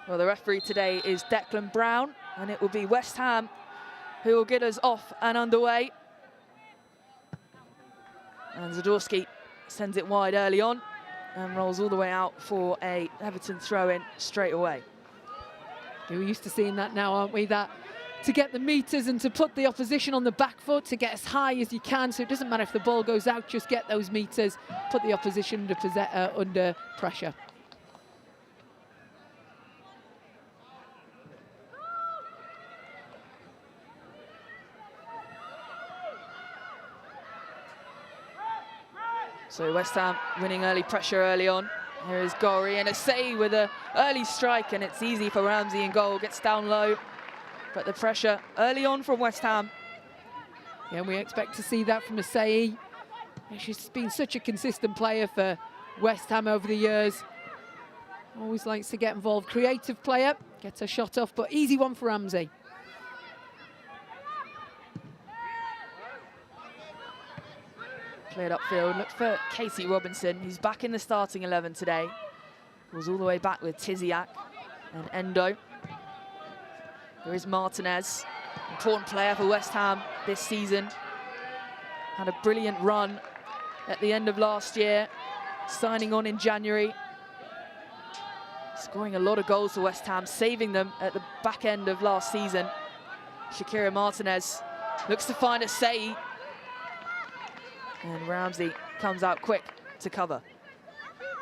Well, the referee today is Declan Brown, and it will be West Ham who will get us off and underway. And Zadorsky sends it wide early on and rolls all the way out for a Everton throw-in straight away. We're used to seeing that now, aren't we? That to get the meters and to put the opposition on the back foot, to get as high as you can, so it doesn't matter if the ball goes out, just get those meters, put the opposition under pressure. So West Ham winning early pressure early on. Here is Gori and a save with an early strike, and it's easy for Ramsey in goal. Gets down low, but the pressure early on from West Ham. Yeah, we expect to see that from Asai. She's been such a consistent player for West Ham over the years. Always likes to get involved. Creative player, gets her shot off, but easy one for Ramsey. Cleared upfield, looked for Casey Robinson, who's back in the starting 11 today. Was all the way back with Tiziak and Endo. There is Martinez, important player for West Ham this season. Had a brilliant run at the end of last year, signing on in January. Scoring a lot of goals for West Ham, saving them at the back end of last season. Shakira Martinez looks to find a Asai. And Ramsey comes out quick to cover.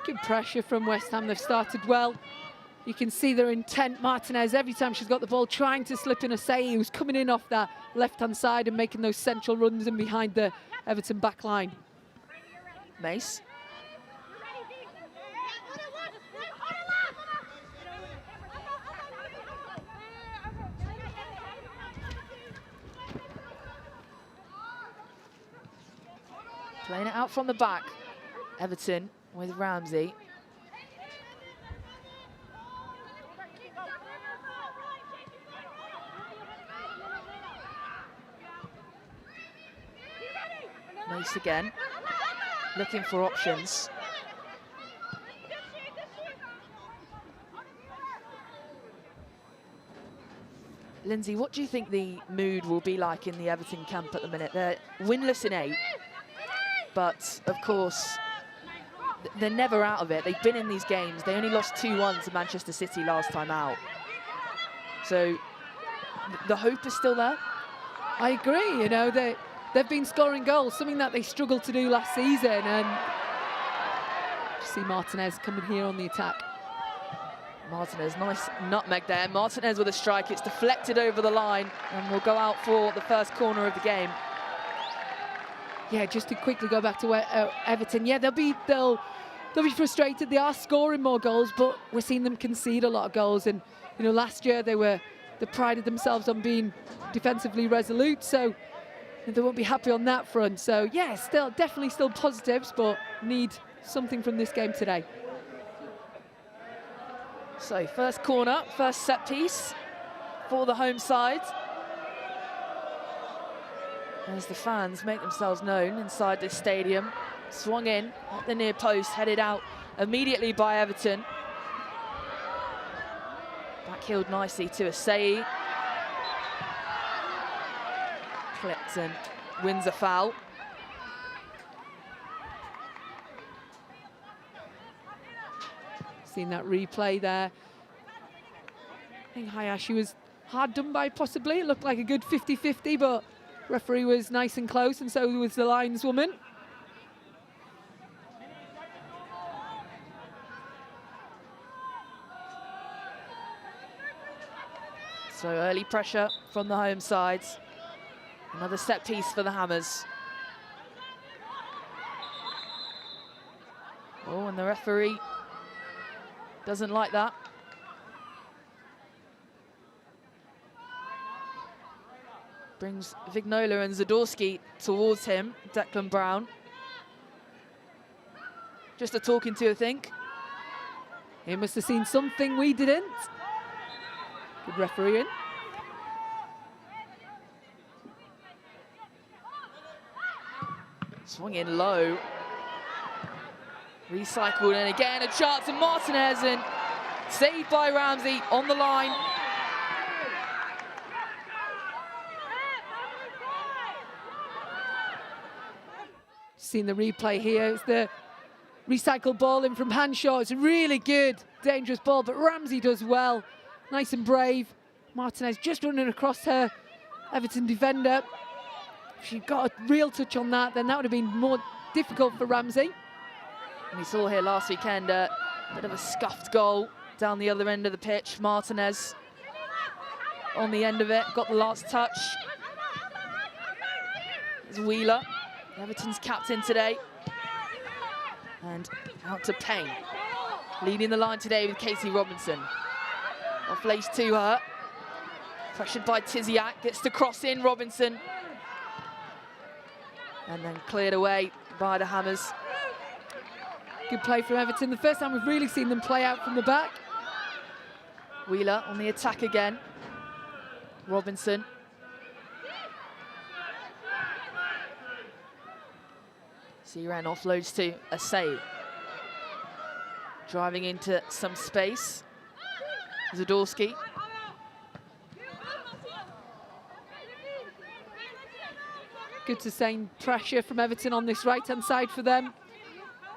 Good pressure from West Ham. They've started well. You can see their intent. Martinez, every time she's got the ball, trying to slip in Asai, who's coming in off that left-hand side and making those central runs in behind the Everton back line. Mace. Playing it out from the back. Everton with Ramsey. Mace again, looking for options. Lindsay, what do you think the mood will be like in the Everton camp at the minute? They're winless in 8, but of course, they're never out of it. They've been in these games. They only lost 2-1 to Manchester City last time out. So the hope is still there. I agree, you know, they've been scoring goals, something that they struggled to do last season, and you see Martinez coming here on the attack. Martinez, nice nutmeg there. Martinez with a strike, it's deflected over the line and will go out for the first corner of the game. Yeah, just to quickly go back to Everton, yeah, they'll be frustrated. They are scoring more goals, but we're seeing them concede a lot of goals. And you know, last year they prided themselves on being defensively resolute, so they won't be happy on that front. So yeah, definitely still positives, but need something from this game today. So first corner, first set piece for the home side. As the fans make themselves known inside this stadium. Swung in at the near post, headed out immediately by Everton. Backheeled nicely to Asai. Clipped and wins a foul. Seen that replay there. I think Hayashi was hard done by, possibly. It looked like a good 50-50, but referee was nice and close, and so was the lineswoman. So early pressure from the home sides. Another set piece for the Hammers. Oh, and the referee doesn't like that. Brings Vignola and Zadorsky towards him, Declan Brown. Just a talking to, I think. He must have seen something we didn't. Good refereeing. Swung in low. Recycled, and again a chance to Martinez, and Saved by Ramsey on the line. Seen the replay here. It's the recycled ball in from Hanshaw. It's a really good, dangerous ball, but Ramsey does well. Nice and brave. Martinez just running across her Everton defender. If she got a real touch on that, then that would have been more difficult for Ramsey. And we saw here last weekend a bit of a scuffed goal down the other end of the pitch. Martinez on the end of it, got the last touch. There's Wheeler, Everton's captain today. And out to Payne, leading the line today with Casey Robinson. Off lace to her, pressured by Tiziak, gets to cross in Robinson. And then cleared away by the Hammers. Good play from Everton. The first time we've really seen them play out from the back. Wheeler on the attack again. Robinson. Siren offloads to Asai. Driving into some space. Zadorski. Good sustained pressure from Everton on this right-hand side for them.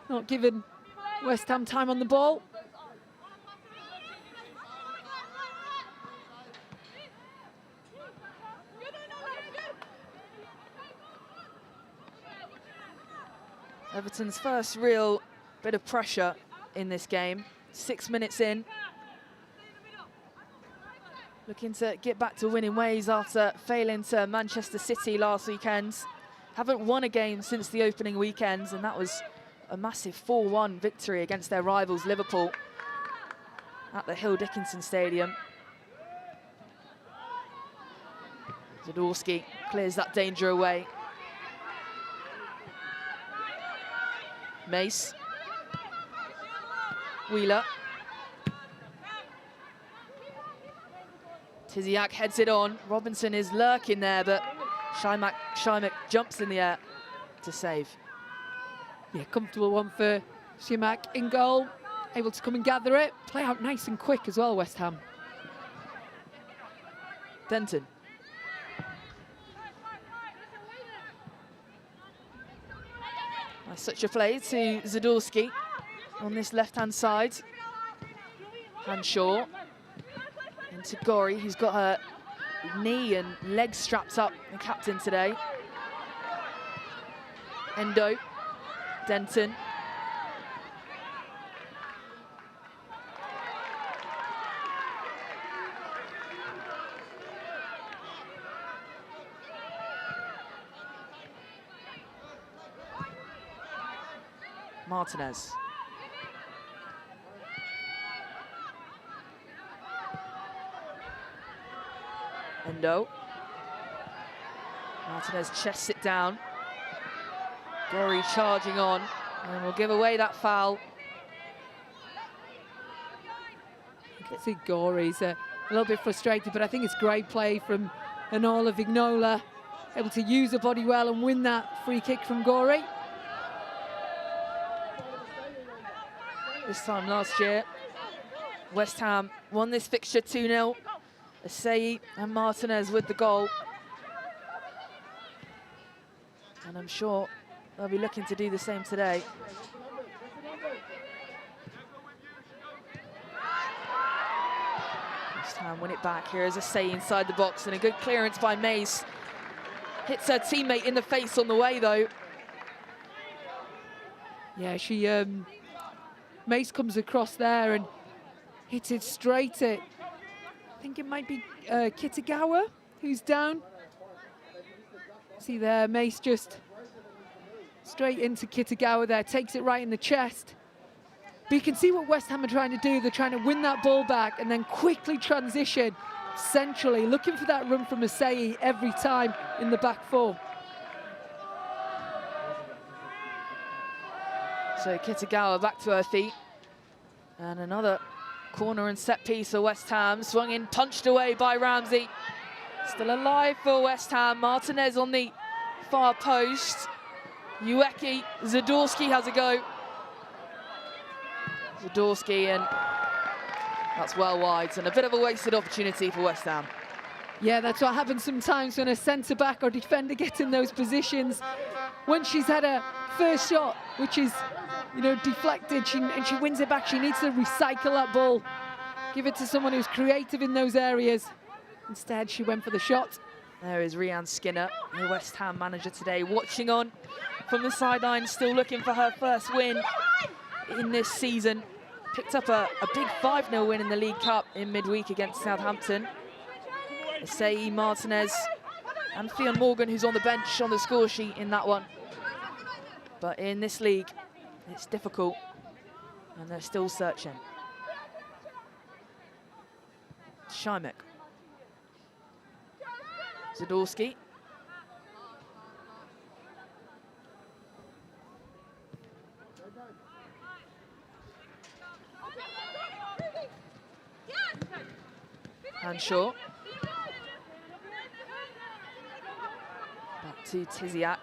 Not giving West Ham time on the ball. Everton's first real bit of pressure in this game. 6 minutes in. Looking to get back to winning ways after failing to Manchester City last weekend. Haven't won a game since the opening weekends, and that was a massive 4-1 victory against their rivals Liverpool at the Hill Dickinson Stadium. Zadorski clears that danger away. Mace. Wheeler. Tiziak heads it on. Robinson is lurking there, but Szymek jumps in the air to save. Yeah, comfortable one for Szymek in goal. Able to come and gather it. Play out nice and quick as well, West Ham. Denton. Such a play to Zadorski on this left-hand side. Hanshaw into Gori, who's got her knee and legs strapped up, the captain today. Endo, Denton. Martinez. Endo. Martinez chests it down. Gori charging on, and will give away that foul. You can see Gori's a little bit frustrated, but I think it's great play from Enola Vignola. Able to use the body well and win that free kick from Gori. This time last year, West Ham won this fixture 2-0. Asai and Martinez with the goal. And I'm sure they'll be looking to do the same today. West Ham win it back. Here is Asai inside the box, and a good clearance by Mace. Hits her teammate in the face on the way, though. Yeah, Mace comes across there and hits it straight at, I think it might be Kitagawa, who's down. See there, Mace just straight into Kitagawa there, takes it right in the chest. But you can see what West Ham are trying to do. They're trying to win that ball back and then quickly transition centrally, looking for that run from Asai every time in the back four. So Kitagawa back to her feet. And another corner and set piece for West Ham. Swung in, punched away by Ramsey. Still alive for West Ham. Martinez on the far post. Ueki, Zadorski has a go. Zadorski, and That's well wide and a bit of a wasted opportunity for West Ham. Yeah, that's what happens sometimes when a centre-back or defender gets in those positions. When she's had a first shot, which is, you know, deflected, and she wins it back, she needs to recycle that ball. Give it to someone who's creative in those areas. Instead, she went for the shot. There is Rhian Skinner, the West Ham manager today, watching on from the sideline, still looking for her first win in this season. Picked up a big 5-0 win in the League Cup in midweek against Southampton. Asai, Martinez and Fionn Morgan, who's on the bench on the score sheet in that one. But in this league, it's difficult, and they're still searching. Szymek. Zadorsky. Hanshaw. Back to Tiziak.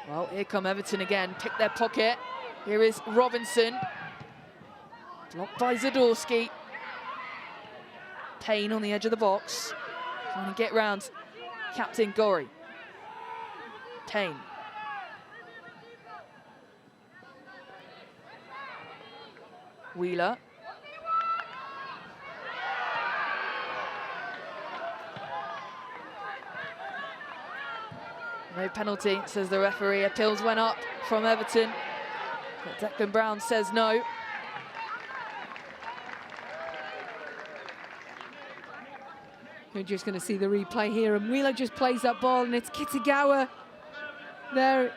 Well, here come Everton again, pick their pocket. Here is Robinson. Blocked by Zadorsky. Payne on the edge of the box. Trying to get round Captain Gorry. Payne. Wheeler. No penalty, says the referee. Appeals went up from Everton, but Declan Brown says no. You're just going to see the replay here, and Wheeler just plays that ball, and it's Kitagawa there.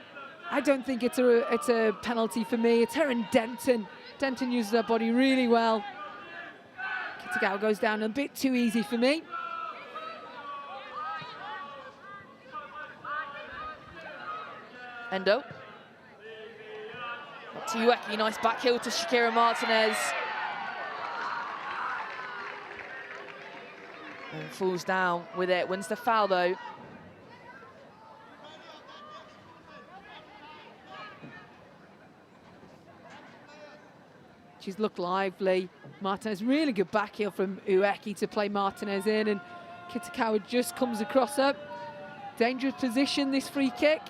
I don't think it's a penalty for me. It's her and Denton. Denton uses her body really well. Kitagawa goes down a bit too easy for me. Endo. Up to Ueki, nice back heel to Shakira Martinez. And falls down with it, wins the foul though. She's looked lively. Martinez, really good back heel from Ueki to play Martinez in, and Kitagawa just comes across her. Dangerous position, this free kick.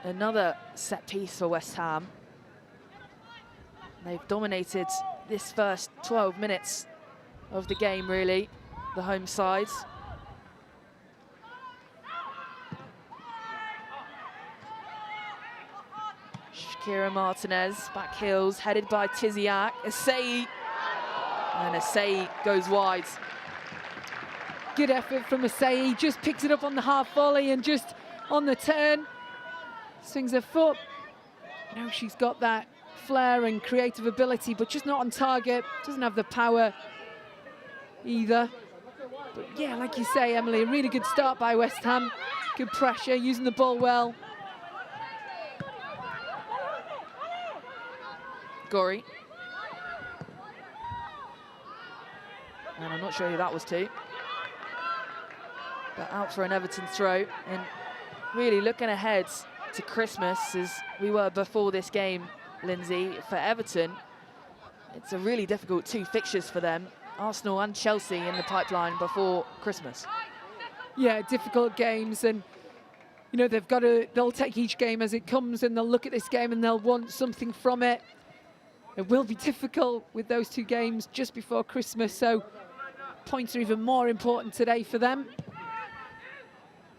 Another set piece for West Ham. They've dominated this first 12 minutes of the game, really, the home side. Shakira Martinez, back heels, headed by Tiziak. Asai, and Asai goes wide. Good effort from Asai, just picks it up on the half volley and just on the turn. Swings her foot. You know, she's got that flair and creative ability, but just not on target. Doesn't have the power either. But yeah, like you say, Emily, a really good start by West Ham. Good pressure, using the ball well. Gorry. And I'm not sure who that was to. But out for an Everton throw. And really looking ahead to Christmas, as we were before this game, Lindsay, for Everton. It's a really difficult 2 fixtures for them. Arsenal and Chelsea in the pipeline before Christmas. Yeah, difficult games, and you know they'll take each game as it comes, and they'll look at this game and they'll want something from it. It will be difficult with those 2 games just before Christmas, so points are even more important today for them.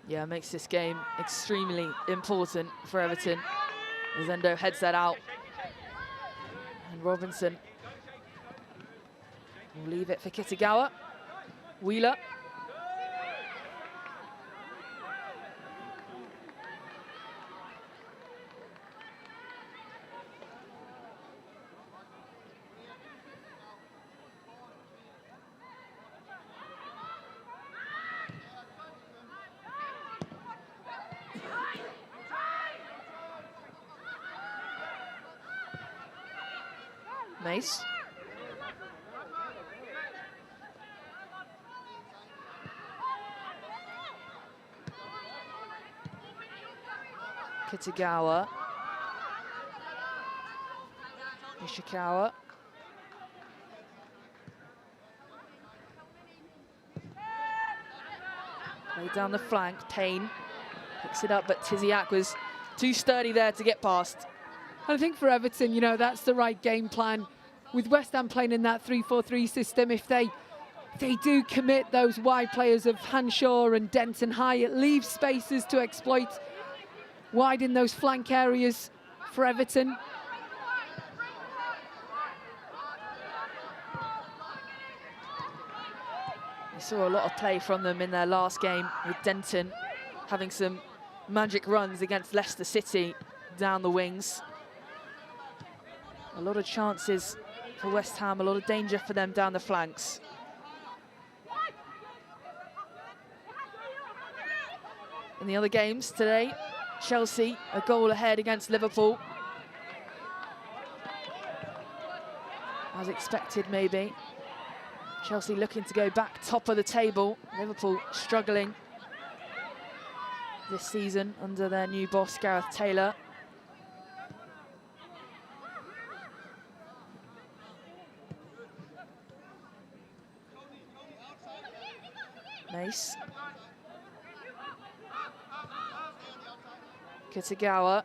Yeah, makes this game extremely important for Everton. As Endo heads that out. And Robinson will leave it for Kitagawa. Wheeler. Mace. Kitagawa. Ishikawa. Play down the flank, Payne picks it up, but Tiziak was too sturdy there to get past. And I think for Everton, you know, that's the right game plan. With West Ham playing in that 3-4-3 system, if they do commit those wide players of Hanshaw and Denton high, it leaves spaces to exploit wide in those flank areas for Everton. We saw a lot of play from them in their last game, with Denton having some magic runs against Leicester City down the wings. A lot of chances for West Ham, a lot of danger for them down the flanks. In the other games today, Chelsea a goal ahead against Liverpool. As expected, maybe. Chelsea looking to go back top of the table. Liverpool struggling this season under their new boss, Gareth Taylor. Mace. Kitagawa.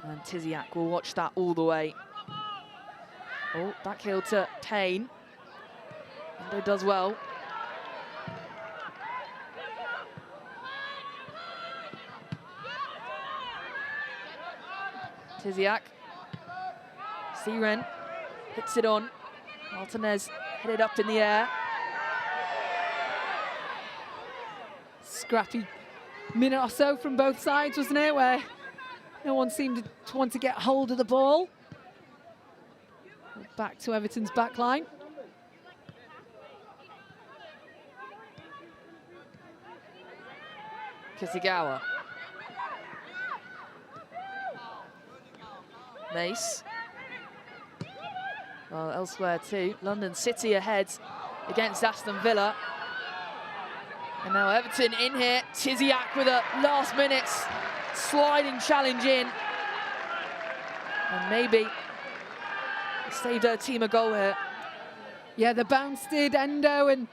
And Tiziak will watch that all the way. Oh, back heel to Payne. And it does well. Tiziak. Siren hits it on. Martinez headed up in the air. Scrappy minute or so from both sides, wasn't it, where no one seemed to want to get hold of the ball. Back to Everton's back line. Kitagawa. Mace. Well, elsewhere too. London City ahead against Aston Villa. And now Everton in here. Tiziak with a last minute sliding challenge in. And maybe saved her team a goal here. Yeah, the bounce did. Endo and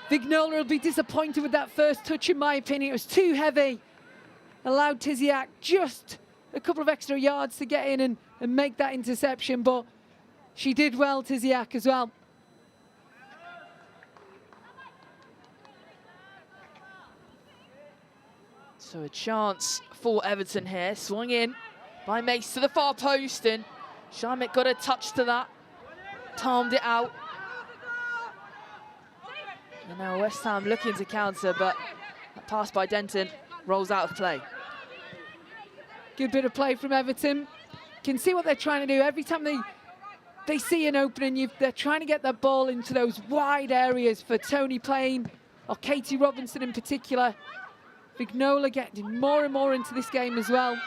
Vignola will be disappointed with that first touch, in my opinion. It was too heavy. Allowed Tiziak just a couple of extra yards to get in and make that interception, but she did well, Tiziak, as well. So a chance for Everton here. Swung in by Mace to the far post, and Sharmik got a touch to that. Palmed it out. And now West Ham looking to counter, but that pass by Denton rolls out of play. Good bit of play from Everton. Can see what they're trying to do. Every time they see an opening, they're trying to get that ball into those wide areas for Tony Payne or Katie Robinson in particular. Vignola getting more and more into this game as well.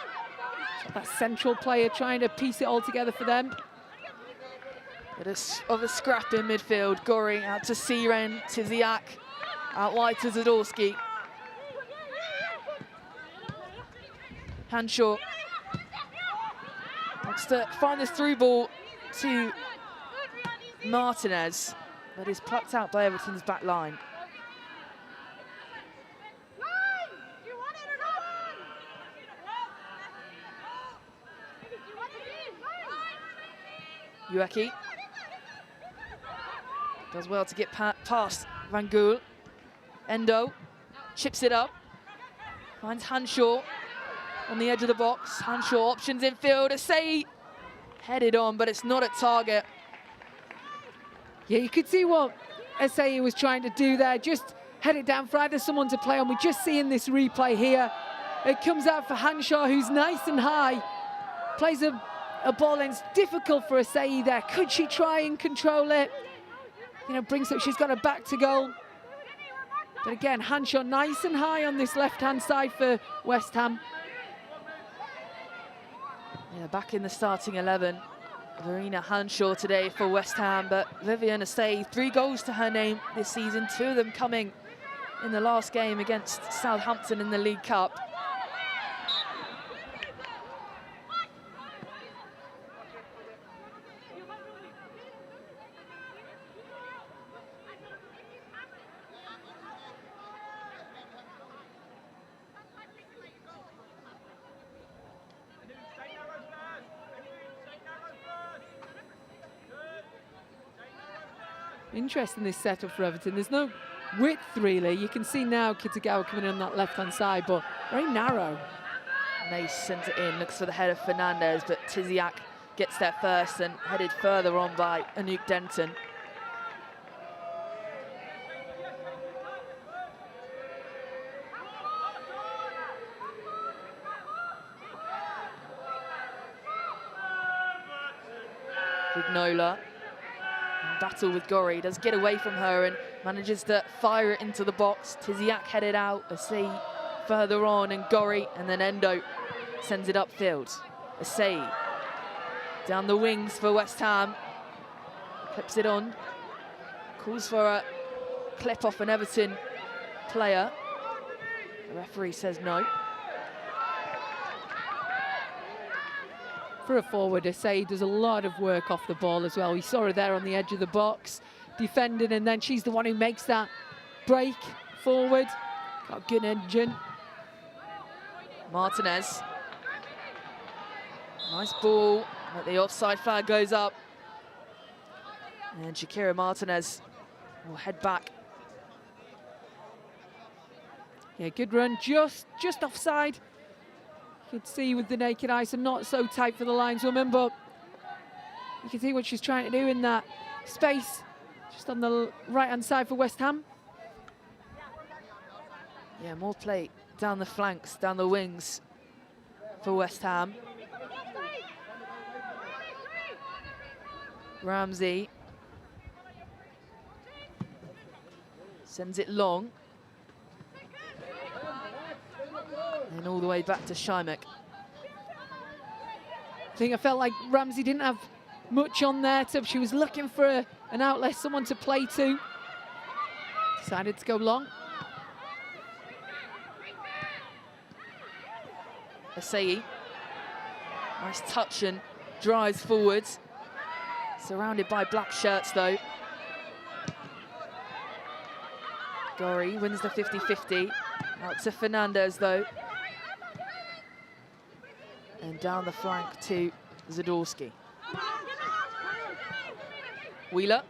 That central player trying to piece it all together for them. Bit of a scrap in midfield. Gori out to Siren, Tiziak, out wide to Zadorsky. Hanshaw wants to find this through ball to Martinez, but is plucked out by Everton's back line. Ueki does well to get past Van Gool. Endo chips it up, finds Hanshaw on the edge of the box. Hanshaw options in field. Asai headed on, but it's not at target. Yeah, you could see what Asai was trying to do there. Just head it down for either someone to play on. We're just seeing this replay here. It comes out for Hanshaw, who's nice and high. Plays a ball, and it's difficult for Asai there. Could she try and control it? You know, brings up, she's got her back to goal. But again, Hanshaw nice and high on this left-hand side for West Ham. Yeah, back in the starting 11 Verena Hanshaw today for West Ham, but Vivian Asay, 3 goals to her name this season, 2 of them coming in the last game against Southampton in the League Cup. Interesting, this setup for Everton. There's no width, really. You can see now Kitagawa coming in on that left-hand side, but very narrow. Nace sends it in, looks for the head of Fernandez, but Tiziak gets there first and headed further on by Anouk Denton. Vignola in battle with Gori, does get away from her and manages to fire it into the box. Tiziak headed out, Asay further on, and Gori, and then Endo sends it upfield. Asay down the wings for West Ham, clips it on, calls for a clip off an Everton player. The referee says no. For a forward, Asay does a lot of work off the ball as well. We saw her there on the edge of the box, defending, and then she's the one who makes that break forward. Got a good engine. Martinez. Nice ball, but the offside flag goes up. And Shakira Martinez will head back. Yeah, good run, just offside. You can see with the naked eye, so not so tight for the lineswoman, but you can see what she's trying to do in that space, just on the right-hand side for West Ham. Yeah, more play down the flanks, down the wings for West Ham. Ramsey sends it long. And all the way back to Schimek. I felt like Ramsey didn't have much on there. She was looking for an outlet, someone to play to. Decided to go long. Asay. Nice touch and drives forwards. Surrounded by black shirts, though. Gori wins the 50-50. Out to Fernandez, though. And down the flank to Zadorsky. Wheeler.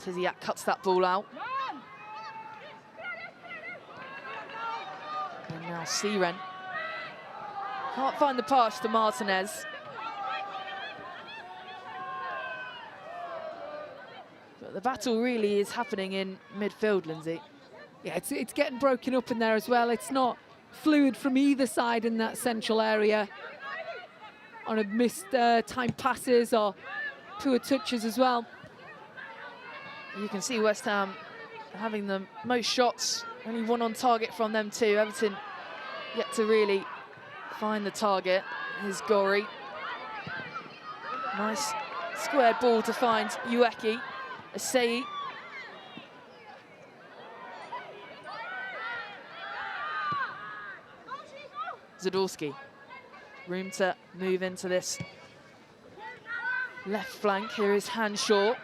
Tiziak cuts that ball out. And now Siren. Can't find the pass to Martinez. But the battle really is happening in midfield, Lindsay. Yeah, it's getting broken up in there as well. It's not fluid from either side in that central area. On a missed time passes or poor touches as well. You can see West Ham having the most shots, only 1 on target from them too. Everton yet to really find the target. Here's Gori. Nice squared ball to find Ueki. Asay. Zadorsky. Room to move into this left flank. Here is Hanshaw.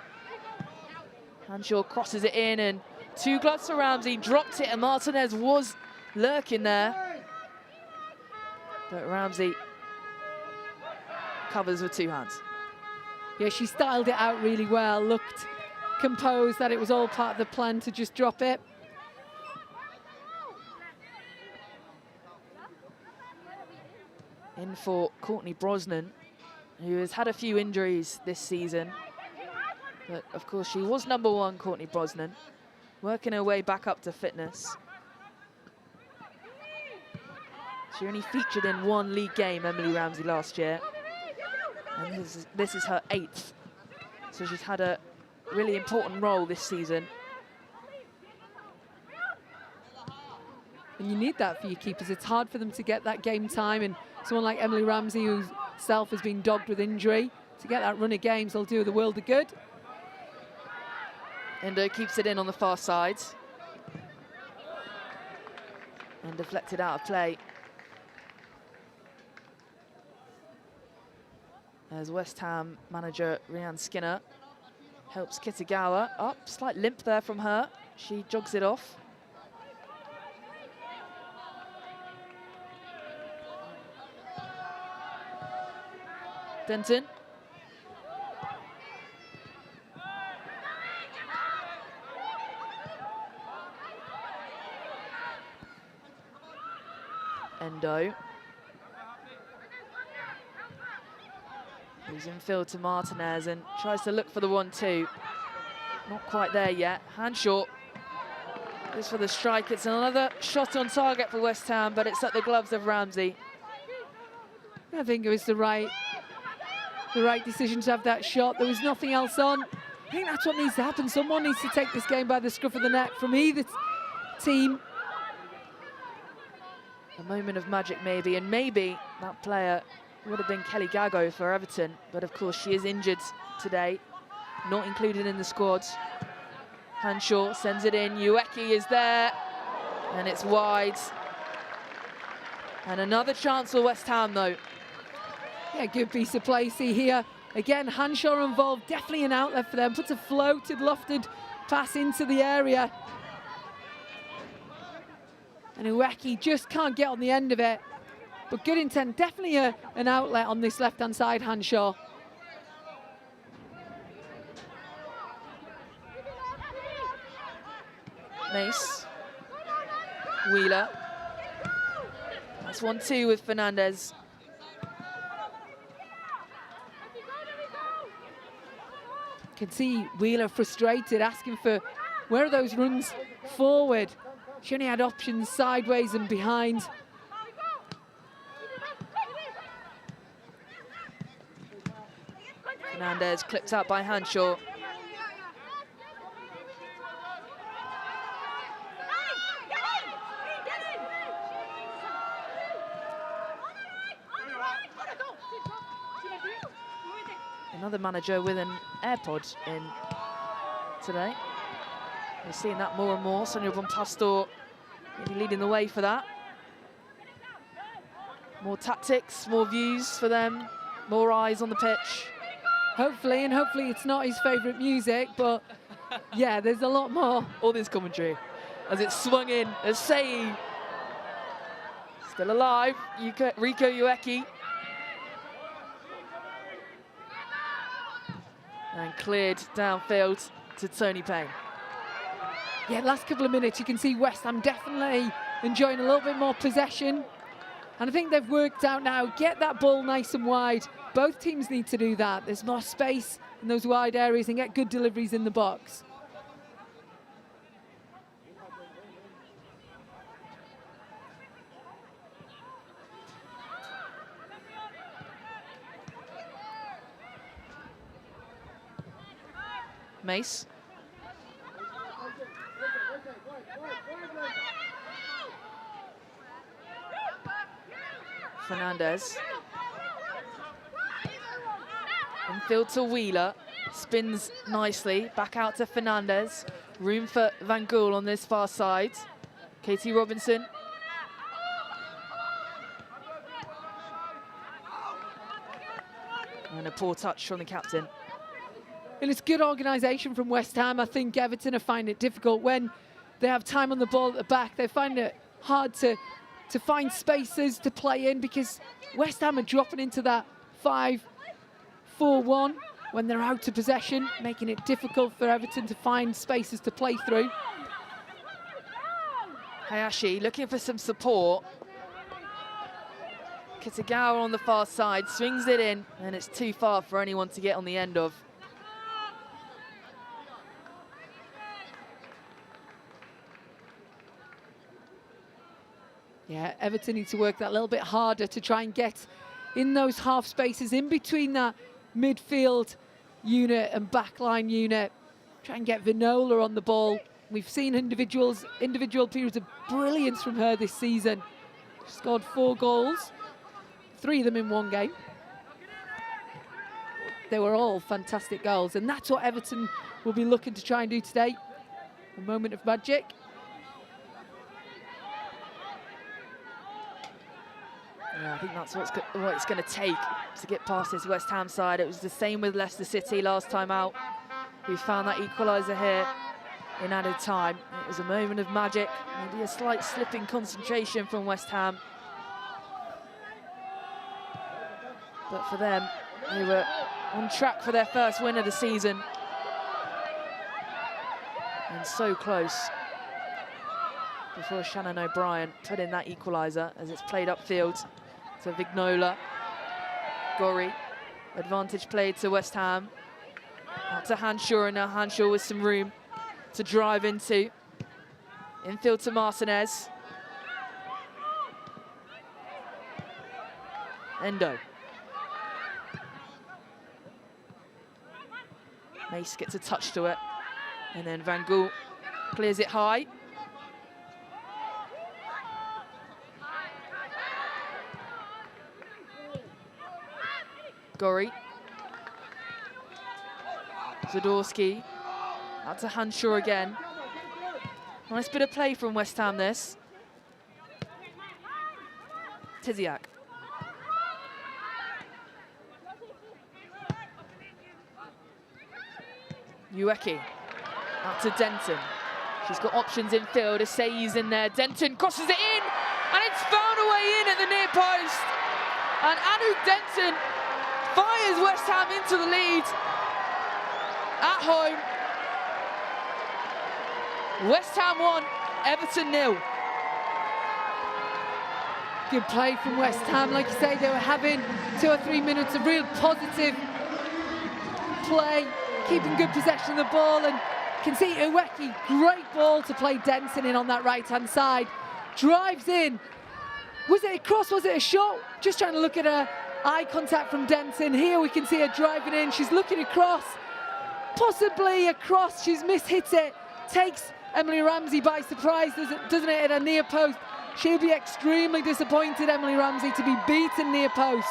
Hanshaw crosses it in, and 2 gloves for Ramsey. Dropped it, and Martinez was lurking there. But Ramsey covers with 2 hands. Yeah, she styled it out really well. Looked composed, that it was all part of the plan to just drop it. In for Courtney Brosnan, who has had a few injuries this season. But of course, she was #1, Courtney Brosnan, working her way back up to fitness. She only featured in 1 league game, Emily Ramsey, last year. And this is her 8th. So she's had a really important role this season. And you need that for your keepers. It's hard for them to get that game time. And someone like Emily Ramsey, who herself has been dogged with injury, to get that run of games will do the world of good. Endo keeps it in on the far side. And deflected out of play. As West Ham manager Rhian Skinner helps Kitagawa up. Slight limp there from her. She jogs it off. Denton. Endo. He's in field to Martinez and tries to look for the 1-2. Not quite there yet. Hand short. This for the strike. It's another shot on target for West Ham, but it's at the gloves of Ramsey. I think it was the right decision to have that shot. There was nothing else on. I think that's what needs to happen. Someone needs to take this game by the scruff of the neck from either team. A moment of magic maybe, and maybe that player would have been Kelly Gago for Everton, but of course she is injured today, not included in the squad. Hanshaw sends it in, Ueki is there, and it's wide. And another chance for West Ham though. Yeah, good piece of play, see here. Again, Hanshaw involved, definitely an outlet for them, puts a floated, lofted pass into the area. And Ueki just can't get on the end of it. But good intent, definitely an outlet on this left-hand side, Hanshaw. Mace. Wheeler. That's 1-2 with Fernandez. Can see Wheeler frustrated, asking for where are those runs forward. She only had options sideways and behind. Fernandez clipped out by Hanshaw. Another manager with an AirPod in today. We're seeing that more and more. Sonia Bonpastor maybe leading the way for that. More tactics, more views for them, more eyes on the pitch. Hopefully, and hopefully it's not his favourite music, but yeah, there's a lot more. All this commentary as it's swung in as Sei. Still alive, Riko Ueki. And cleared downfield to Tony Payne. Yeah, last couple of minutes, you can see West Ham definitely enjoying a little bit more possession. And I think they've worked out now, get that ball nice and wide. Both teams need to do that. There's more space in those wide areas and get good deliveries in the box. Mace. Fernandez. Infield to Wheeler. Spins nicely. Back out to Fernandez. Room for Van Gool on this far side. Katie Robinson. And a poor touch from the captain. And it's good organisation from West Ham. I think Everton are finding it difficult when they have time on the ball at the back. They find it hard to find spaces to play in because West Ham are dropping into that 5-4-1 when they're out of possession, making it difficult for Everton to find spaces to play through. Hayashi looking for some support. Kitagawa on the far side, swings it in, and it's too far for anyone to get on the end of. Yeah, Everton need to work that a little bit harder to try and get in those half spaces in between that midfield unit and backline unit. Try and get Vinola on the ball We've seen individual periods of brilliance from her this season. She scored 4 goals, 3 of them in one game. They were all fantastic goals, and that's what Everton will be looking to try and do today. A moment of magic. Yeah, I think that's what it's going to take to get past this West Ham side. It was the same with Leicester City last time out. We found that equaliser here in added time. It was a moment of magic, maybe a slight slip in concentration from West Ham. But for them, they were on track for their first win of the season. And so close before Shannon O'Brien put in that equaliser as it's played upfield to Vignola. Gorry, advantage played to West Ham. Out to Hanshaw, and now Hanshaw with some room to drive into. Infield to Martinez. Endo. Mace gets a touch to it. And then Van Gool clears it high. Gorry. Zadorsky. Out to Hanshaw again. Nice bit of play from West Ham, this. Tiziak. Ueki. Out to Denton. She's got options in field. Asayi's in there. Denton crosses it in, and it's found a way in at the near post. And Anouk Denton fires West Ham into the lead at home. West Ham 1, Everton 0. Good play from West Ham. Like you say, they were having 2 or 3 minutes of real positive play, keeping good possession of the ball, and can see Ueki, great ball to play Denton in on that right-hand side. Drives in. Was it a cross? Was it a shot? Just trying to look at her eye contact from Denton. Here we can see her driving in. She's looking across. Possibly a cross. She's mishit it. Takes Emily Ramsey by surprise, doesn't it, at a near post. She'll be extremely disappointed, Emily Ramsey, to be beaten near post.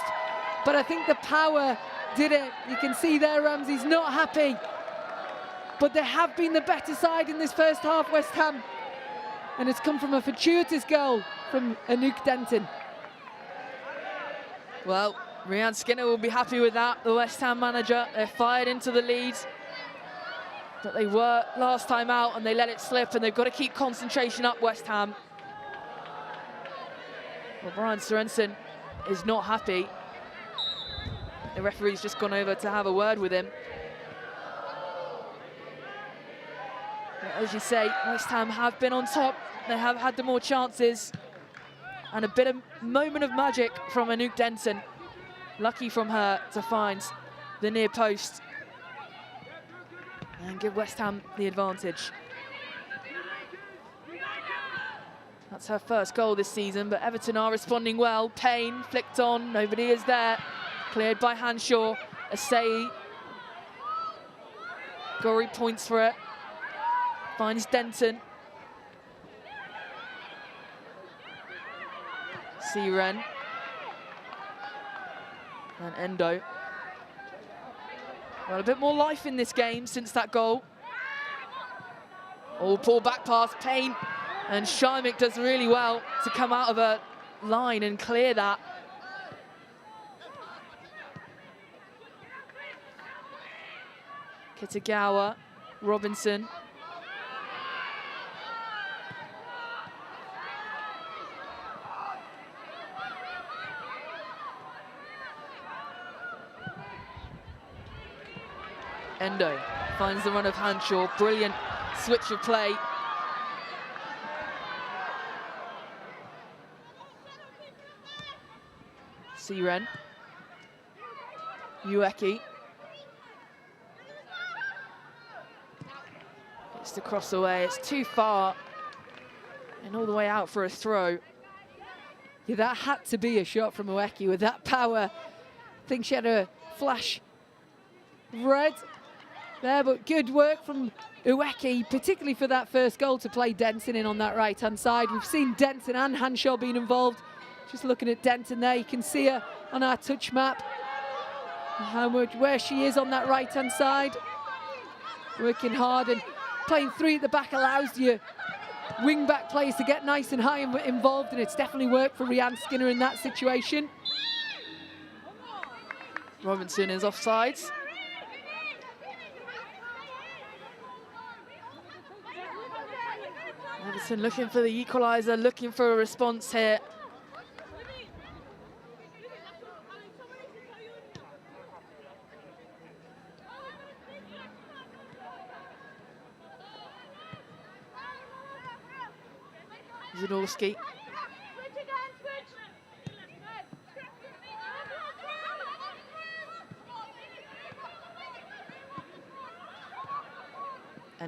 But I think the power did it. You can see there Ramsey's not happy. But they have been the better side in this first half, West Ham. And it's come from a fortuitous goal from Anouk Denton. Well, Rhian Skinner will be happy with that, the West Ham manager. They're fired into the lead that they were last time out, and they let it slip, and they've got to keep concentration up, West Ham. Well, Brian Sorensen is not happy. The referee's just gone over to have a word with him. But as you say, West Ham have been on top. They have had the more chances. And a bit of moment of magic from Anouk Denton. Lucky from her to find the near post and give West Ham the advantage. That's her first goal this season, but Everton are responding well. Payne flicked on, nobody is there. Cleared by Hanshaw. Asayi. Gorry points for it. Finds Denton. Siren. And Endo. Well, a bit more life in this game since that goal. Oh, poor back pass, Payne. And Shymick does really well to come out of a line and clear that. Kitagawa, Robinson. Endo finds the run of Hanshaw. Brilliant switch of play. Siren. Ueki. It's the cross away. It's too far. And all the way out for a throw. Yeah, that had to be a shot from Ueki with that power. I think she had a flash red there, but good work from Uweki, particularly for that first goal, to play Denton in on that right-hand side. We've seen Denton and Hanshaw being involved. Just looking at Denton there, you can see her on our touch map, where she is on that right-hand side. Working hard, and playing three at the back allows your wing-back players to get nice and high involved, and it's definitely worked for Rianne Skinner in that situation. Robinson is offside. Everton looking for the equaliser, looking for a response here. Zadorski.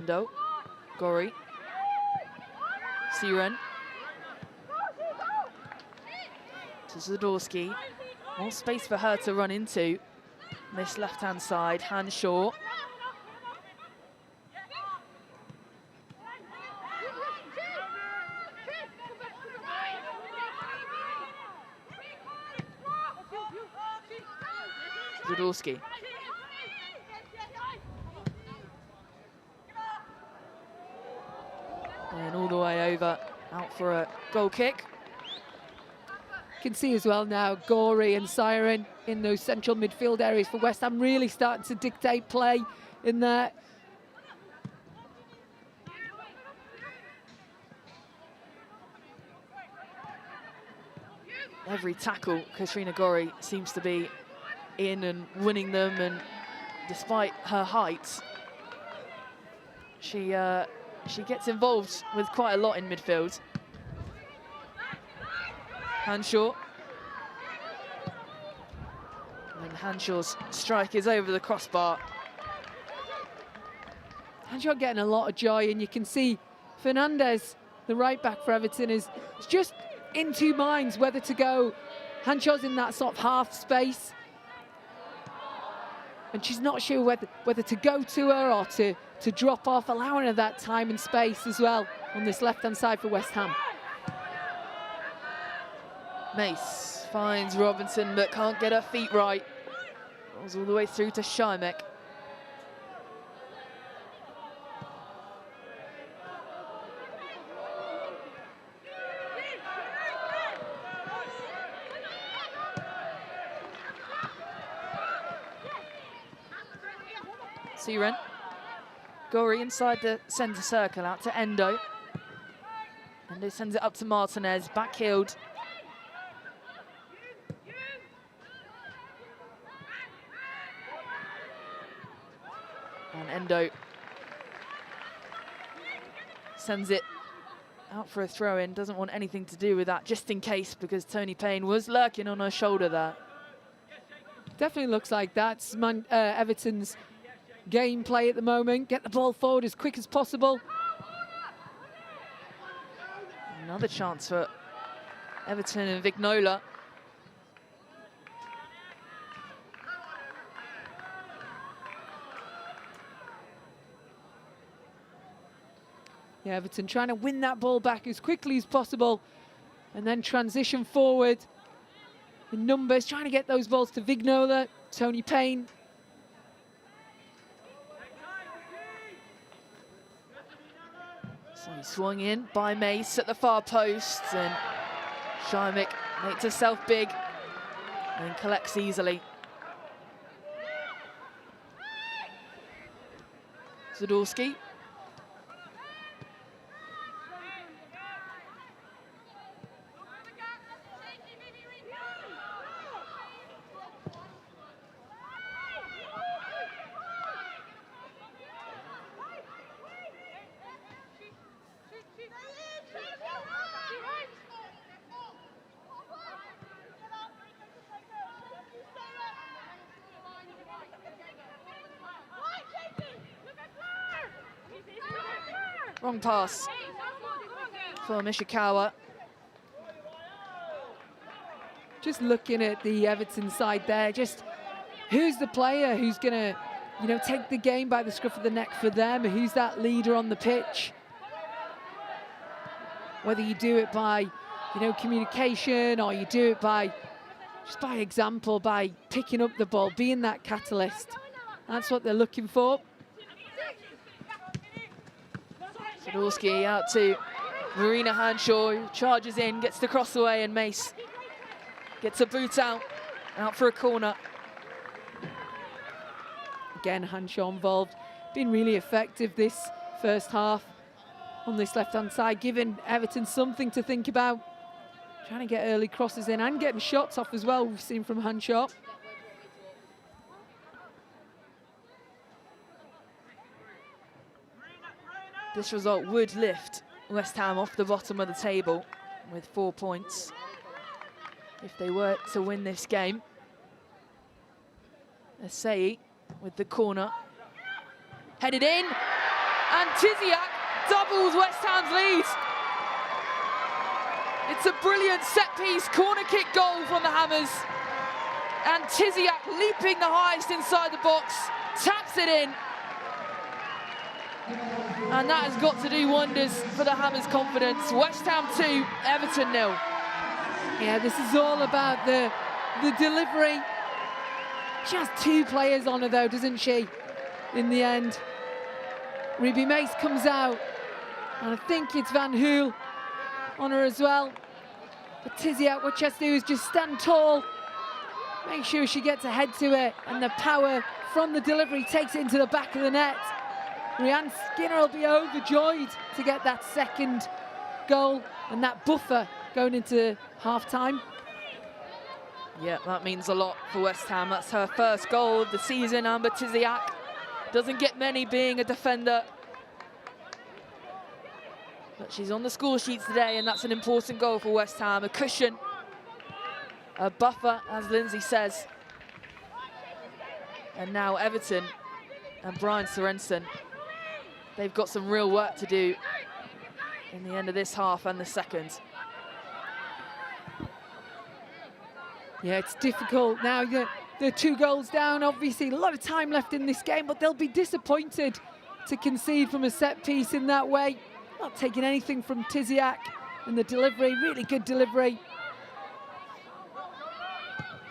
Endo. Gori. Siren. To Zadorski. More space for her to run into. This left-hand side, Hanshaw. Zadorski. And all the way over, out for a goal kick. You can see as well now, Gori and Siren in those central midfield areas for West Ham, really starting to dictate play in there. Every tackle, Katrina Gori seems to be in and winning them, and despite her height, she gets involved with quite a lot in midfield. Hanshaw. And Hanshaw's strike is over the crossbar. Hanshaw getting a lot of joy, and you can see Fernandez, the right back for Everton, is just in two minds whether to go. Hanshaw's in that sort of half space, and she's not sure whether to go to her or to drop off, allowing her that time and space as well on this left-hand side for West Ham. Mace finds Robinson but can't get her feet right. Goes all the way through to Schimek. Siren. Gori inside the centre circle, out to Endo. Endo sends it up to Martinez, back-heeled. And Endo sends it out for a throw-in, doesn't want anything to do with that, just in case, because Tony Payne was lurking on her shoulder there. Definitely looks like that's Everton's gameplay at the moment. Get the ball forward as quick as possible. Another chance for Everton and Vignola. Yeah, Everton trying to win that ball back as quickly as possible and then transition forward in numbers, trying to get those balls to Vignola, Tony Payne. So he swung in by Mace at the far post, and Schimek makes herself big and collects easily. Zadorski. Wrong pass for Mishikawa. Just looking at the Everton side there, just who's the player who's going to you know, take the game by the scruff of the neck for them. Who's that leader on the pitch? Whether you do it by, you know, communication, or you do it by just by example, by picking up the ball, being that catalyst. That's what they're looking for. Sadorski out to Marina Hanshaw, who charges in, gets the cross away, and Mace gets a boot out for a corner. Again, Hanshaw involved, been really effective this first half on this left-hand side, giving Everton something to think about. Trying to get early crosses in and getting shots off as well, we've seen from Hanshaw. This result would lift West Ham off the bottom of the table with 4 points if they were to win this game. Asai with the corner, headed in, and Tiziak doubles West Ham's lead. It's a brilliant set-piece corner kick goal from the Hammers, and Tiziak leaping the highest inside the box, taps it in. And that has got to do wonders for the Hammers' confidence. West Ham 2, Everton 0. Yeah, this is all about the delivery. She has 2 players on her though, doesn't she, in the end? Ruby Mace comes out, and I think it's Van Hool on her as well. But Tiziak, what she has to do is just stand tall, make sure she gets ahead to it, and the power from the delivery takes it into the back of the net. Rianne Skinner will be overjoyed to get that second goal and that buffer going into half-time. Yeah, that means a lot for West Ham. That's her first goal of the season. Amber Tiziak doesn't get many being a defender, but she's on the score sheets today, and that's an important goal for West Ham. A cushion, a buffer, as Lindsay says. And now Everton and Brian Sorensen, they've got some real work to do in the end of this half and the second. Yeah, it's difficult now. They're 2 goals down, obviously. A lot of time left in this game, but they'll be disappointed to concede from a set piece in that way. Not taking anything from Tiziak in the delivery. Really good delivery.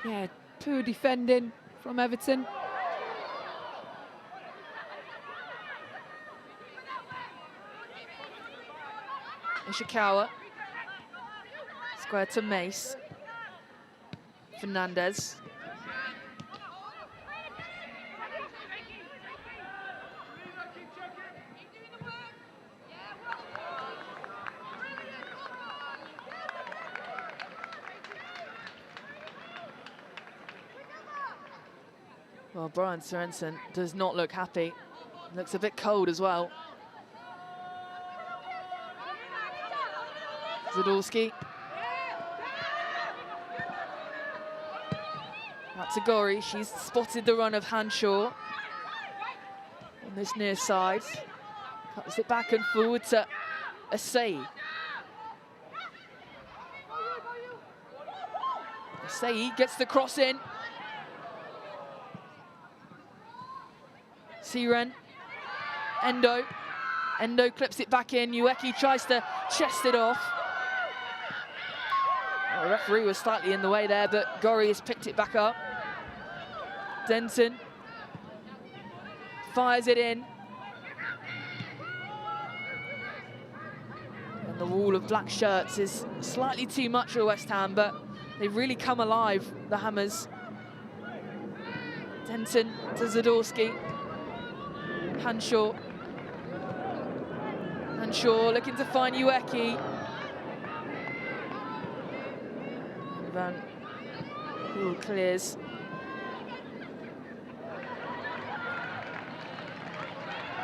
Yeah, poor defending from Everton. Ishikawa, square to Mace. Fernandez. Well, Brian Sorensen does not look happy. Looks a bit cold as well. Zadorski. Out to Gori. She's spotted the run of Hanshaw on this near side. Cuts it back and forward to Asai. Asai gets the cross in. Siren. Endo. Endo clips it back in. Ueki tries to chest it off. The referee was slightly in the way there, but Gori has picked it back up. Denton fires it in. And the wall of black shirts is slightly too much for West Ham, but they've really come alive, the Hammers. Denton to Zadorski. Hanshaw. Hanshaw looking to find Ueki. Van Hool clears.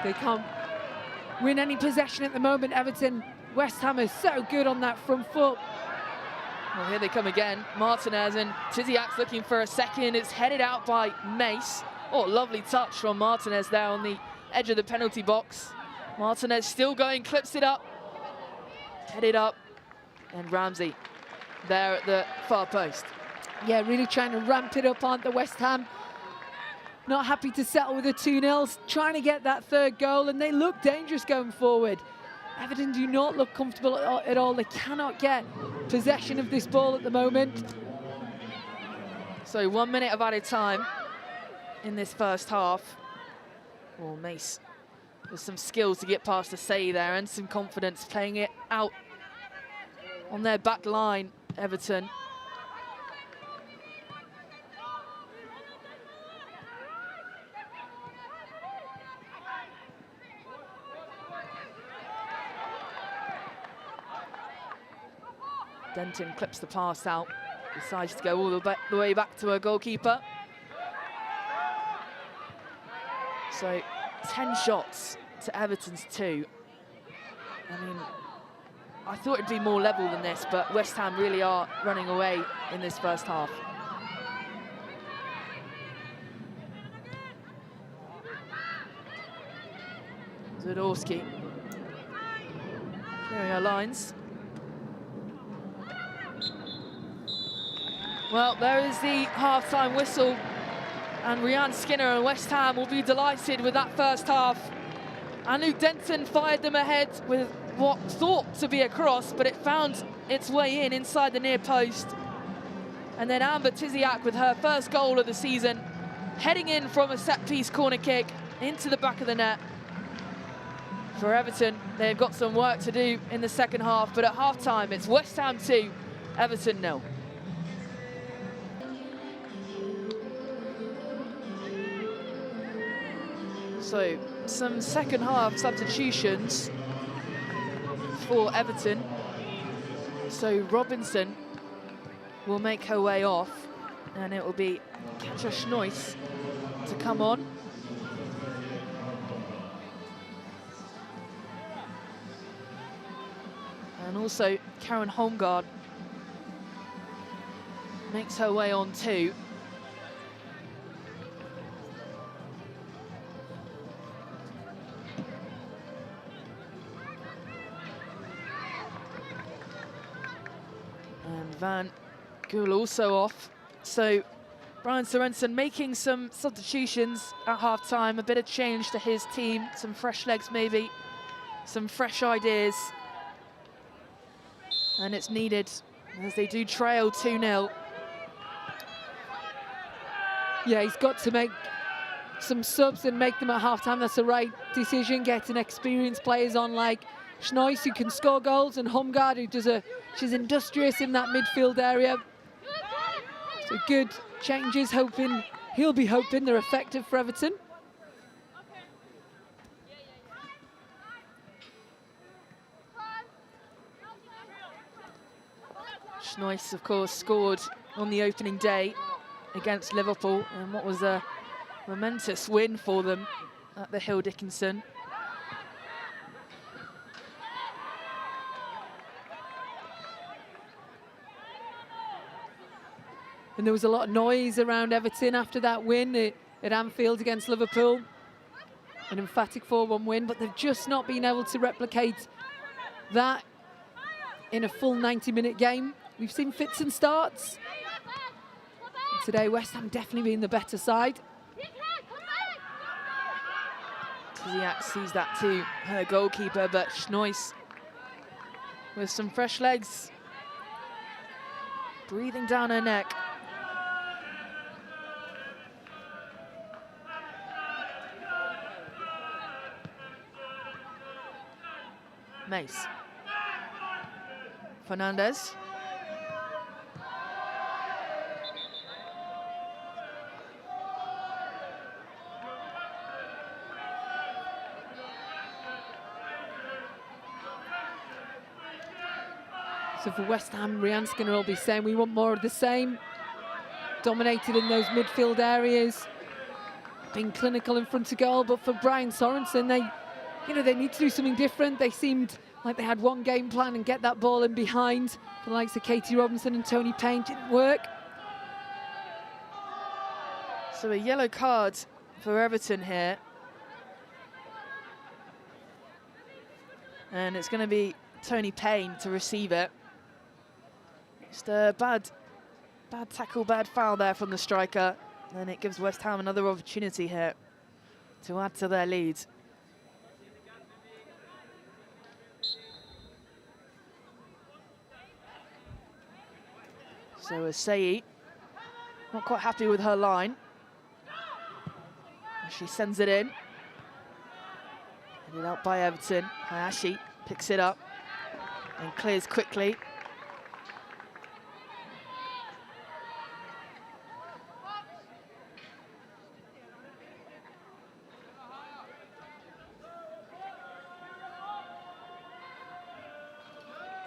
They can't win any possession at the moment, Everton. West Ham is so good on that front foot. Well, here they come again. Martinez, and Tiziak's looking for a second. It's headed out by Mace. Oh, lovely touch from Martinez there on the edge of the penalty box. Martinez still going, clips it up. Headed up. And Ramsey there at the far post. Yeah, really trying to ramp it up, aren't they, West Ham? not happy to settle with a 2-0, trying to get that third goal, and they look dangerous going forward. Everton do not look comfortable at all. They cannot get possession of this ball at the moment. So 1 minute of added time in this first half. Oh, Mace with some skills to get past the say there and some confidence, playing it out on their back line, Everton. Denton clips the pass out, decides to go all the way back to her goalkeeper. So 10 shots to Everton's 2. I mean, I thought it'd be more level than this, but West Ham really are running away in this first half. Zadorski clearing her lines. Well, there is the half-time whistle, and Rhian Skinner and West Ham will be delighted with that first half. And Luke Denton fired them ahead with what thought to be a cross, but it found its way inside the near post. And then Amber Tiziak with her first goal of the season, heading in from a set-piece corner kick into the back of the net. For Everton, they've got some work to do in the second half, but at half-time, it's West Ham 2, Everton 0. So, some second half substitutions for Everton. So Robinson will make her way off, and it will be Katja Schnois to come on. And also Karen Holmgaard makes her way on too. Van Gool also off. So Brian Sorensen making some substitutions at half-time, a bit of change to his team, some fresh legs maybe, some fresh ideas. And it's needed as they do trail 2-0. Yeah, he's got to make some subs and make them at half-time. That's the right decision, getting experienced players on like Schnois, who can score goals, and Holmgaard, who does she's industrious in that midfield area. So good changes, he'll be hoping they're effective for Everton. Schnois, of course, scored on the opening day against Liverpool, and what was a momentous win for them at the Hill Dickinson. And there was a lot of noise around Everton after that win at Anfield against Liverpool. An emphatic 4-1 win, but they've just not been able to replicate that in a full 90-minute game. We've seen fits and starts. And today, West Ham definitely being the better side. Tiziak sees that too, her goalkeeper, but Schnois with some fresh legs, breathing down her neck. Mace. Fernandez. So for West Ham, Rhian Skinner will be saying we want more of the same. Dominated in those midfield areas, being clinical in front of goal. But for Brian Sorensen, they need to do something different. They seemed like they had one game plan and get that ball in behind. The likes of Katie Robinson and Tony Payne didn't work. So a yellow card for Everton here. And it's going to be Tony Payne to receive it. Just a bad tackle, bad foul there from the striker. And it gives West Ham another opportunity here to add to their lead. So Asei, not quite happy with her line. She sends it in. Headed out by Everton. Hayashi picks it up and clears quickly.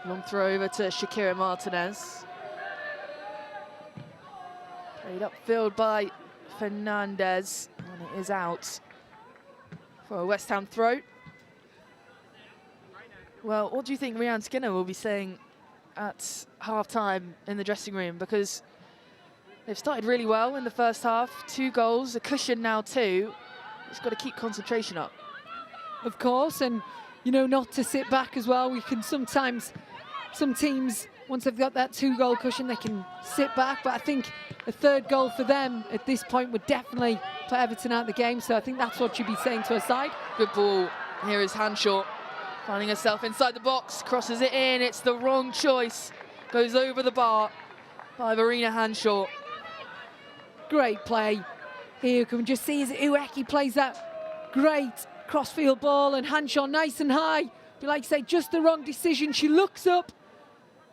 Long throw over to Shakira Martinez. Played upfield by Fernandez, and it is out for a West Ham throw. Well, what do you think Rhian Skinner will be saying at half-time in the dressing room? Because they've started really well in the first half. 2 goals, a cushion now 2. Just got to keep concentration up. Of course, and, you know, not to sit back as well. We can sometimes, some teams, once they've got that 2-goal cushion, they can sit back. But I think a 3rd goal for them at this point would definitely put Everton out of the game. So I think that's what you'd be saying to her side. Good ball. Here is Hanshaw, finding herself inside the box, crosses it in. It's the wrong choice. Goes over the bar by Verena Hanshaw. Great play. Here you can just see as Ueki plays that great crossfield ball, and Hanshaw nice and high. But like I say, just the wrong decision. She looks up.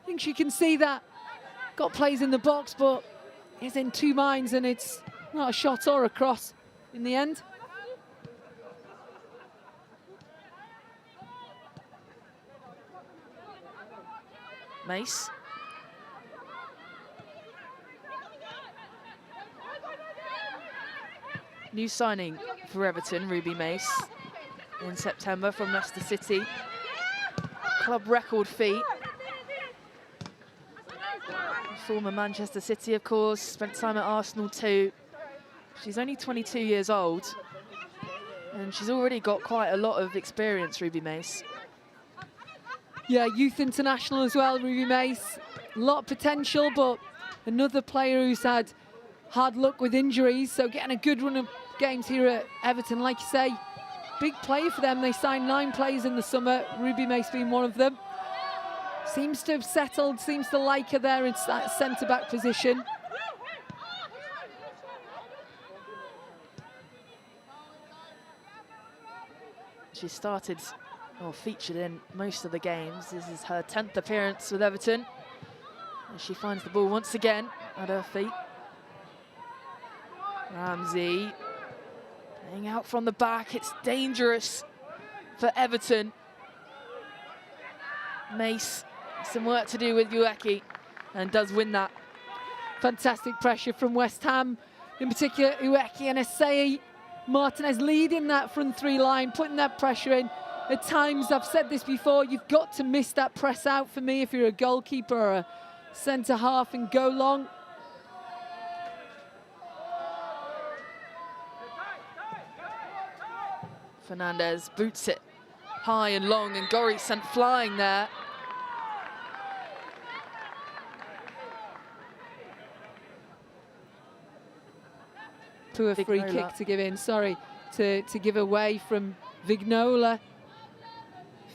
I think she can see that. Got plays in the box, but is in 2 minds, and it's not a shot or a cross in the end. Mace. New signing for Everton, Ruby Mace, in September from Leicester City. Club record fee. Former Manchester City, of course, spent time at Arsenal too. She's only 22 years old, and she's already got quite a lot of experience, Ruby Mace. Yeah, youth international as well, Ruby Mace. A lot of potential, but another player who's had hard luck with injuries, so getting a good run of games here at Everton. Like you say, big player for them. They signed 9 players in the summer, Ruby Mace being one of them. Seems to have settled, seems to like her there in that centre-back position. She started, or featured in most of the games. This is her 10th appearance with Everton. And she finds the ball once again at her feet. Ramsey playing out from the back. It's dangerous for Everton. Mace, some work to do with Ueki, and does win that. Fantastic pressure from West Ham, in particular Ueki and Asei. Martinez leading that front 3 line, putting that pressure in. At times, I've said this before, you've got to miss that press out for me if you're a goalkeeper or a centre half and go long. Fernandez boots it high and long, and Gori sent flying there. To a free kick to give in, sorry, to give away from Vignola.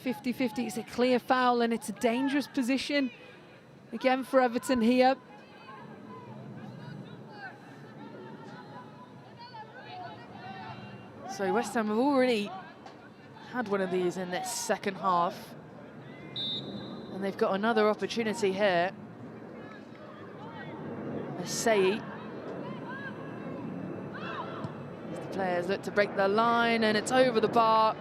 50-50, it's a clear foul, and it's a dangerous position again for Everton here. So West Ham have already had one of these in this second half, and they've got another opportunity here. Asei. The players look to break their line, and it's over the bar.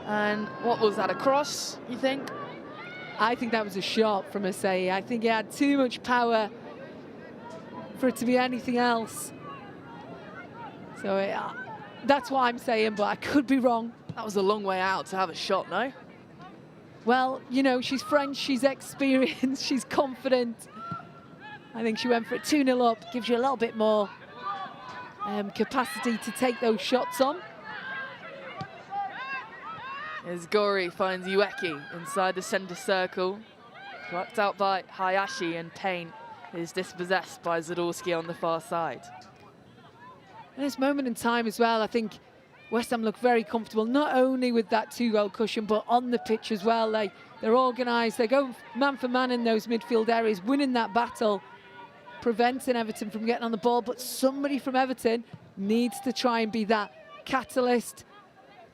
And what was that, a cross, you think? I think that was a shot from Asei. I think it had too much power for it to be anything else. So that's what I'm saying, but I could be wrong. That was a long way out to have a shot, no? Well, you know, she's French, she's experienced, she's confident. I think she went for it 2-0 up, gives you a little bit more capacity to take those shots on. As Gori finds Ueki inside the centre circle. Plucked out by Hayashi, and Payne is dispossessed by Zadorsky on the far side. And this moment in time as well, I think West Ham look very comfortable, not only with that 2-goal cushion, but on the pitch as well. They're organised, they're going man for man in those midfield areas, winning that battle, preventing Everton from getting on the ball. But somebody from Everton needs to try and be that catalyst,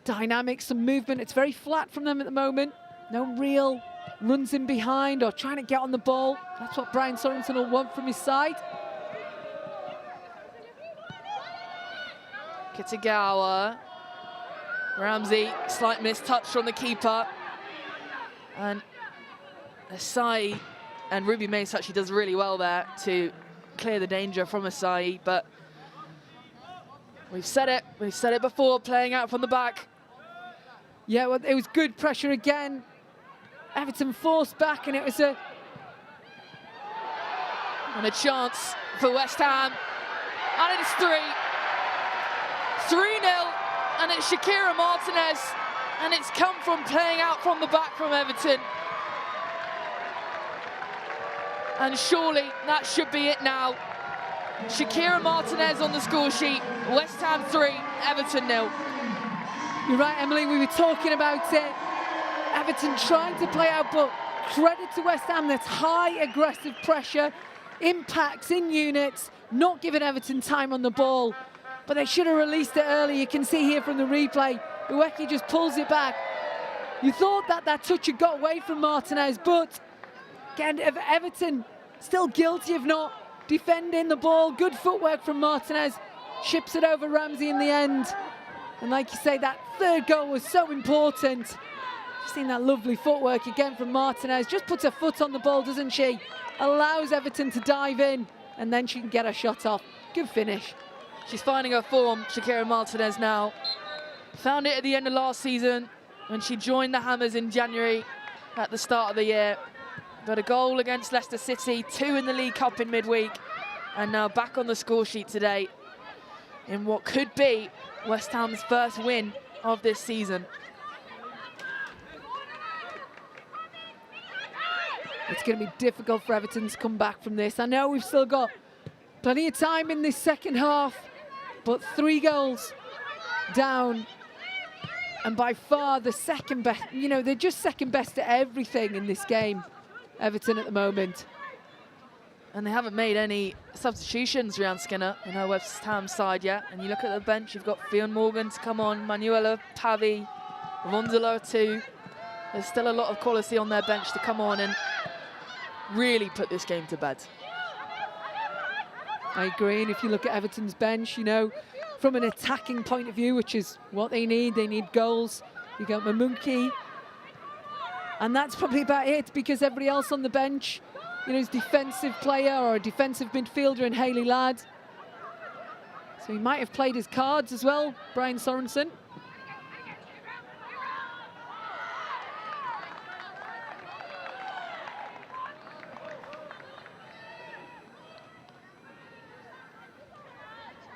dynamic, some movement. It's very flat from them at the moment. No real runs in behind or trying to get on the ball. That's what Brian Sorensen will want from his side. Kitagawa, Ramsey, slight mistouch from the keeper. And Asai, and Ruby Mace actually does really well there to clear the danger from Asai, but we've said it before, playing out from the back. Yeah, well, it was good pressure again. Everton forced back, and it was a chance for West Ham, and it's 3-0, and it's Shakira Martinez, and it's come from playing out from the back from Everton. And surely that should be it now. Shakira Martinez on the score sheet. West Ham 3, Everton 0. You're right, Emily, we were talking about it. Everton trying to play out, but credit to West Ham, that's high aggressive pressure, impacts in units, not giving Everton time on the ball. But they should have released it early. You can see here from the replay, Ueki just pulls it back. You thought that touch had got away from Martinez, but again, Everton still guilty of not defending the ball. Good footwork from Martinez, ships it over Ramsey in the end. And like you say, that third goal was so important. You've seen that lovely footwork again from Martinez. Just puts her foot on the ball, doesn't she? Allows Everton to dive in, and then she can get her shot off. Good finish. She's finding her form, Shakira Martinez now. Found it at the end of last season when she joined the Hammers in January at the start of the year. Got a goal against Leicester City, 2 in the League Cup in midweek, and now back on the score sheet today in what could be West Ham's first win of this season. It's going to be difficult for Everton to come back from this. I know we've still got plenty of time in this second half, but 3 goals down, and by far the second best. You know, they're just second best at everything in this game, Everton at the moment. And they haven't made any substitutions, Ryan Skinner, in her West Ham side yet. And you look at the bench, you've got Fionn Morgan to come on, Manuela Pavi, Vondela too. There's still a lot of quality on their bench to come on and really put this game to bed. I agree, and if you look at Everton's bench, you know, from an attacking point of view, which is what they need goals. You got Mamunki, and that's probably about it, because everybody else on the bench, you know, is defensive player or a defensive midfielder in Hayley Ladd. So he might have played his cards as well, Brian Sorensen.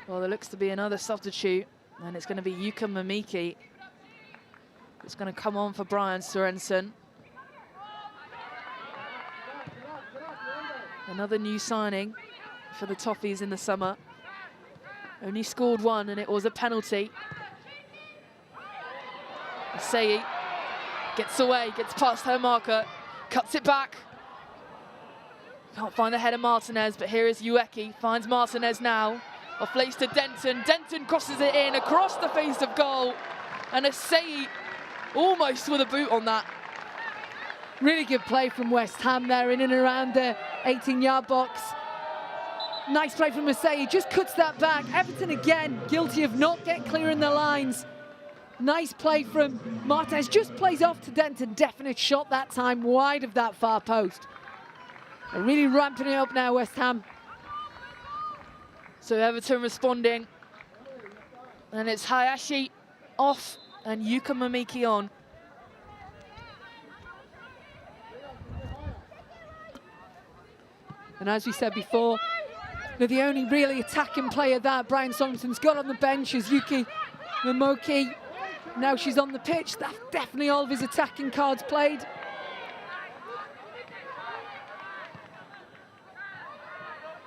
Well, there looks to be another substitute, and it's going to be Yuka Mamiki. It's going to come on for Brian Sorensen. Another new signing for the Toffees in the summer. Only scored 1, and it was a penalty. Asai gets away, gets past her marker, cuts it back. Can't find the header Martinez, but here is Ueki, finds Martinez now. Off-lace to Denton. Denton crosses it in across the face of goal. And Asai almost with a boot on that. Really good play from West Ham there, in and around the 18-yard box. Nice play from Asai, just cuts that back. Everton again, guilty of not getting clear in their lines. Nice play from Martinez, just plays off to Denton. Definite shot that time, wide of that far post. They're really ramping it up now, West Ham. So Everton responding. And it's Hayashi off and Yuka Mamiki on. And as we said before, the only really attacking player that Brian Sorensen's got on the bench is Yuki Momoki. Now she's on the pitch. That's definitely all of his attacking cards played.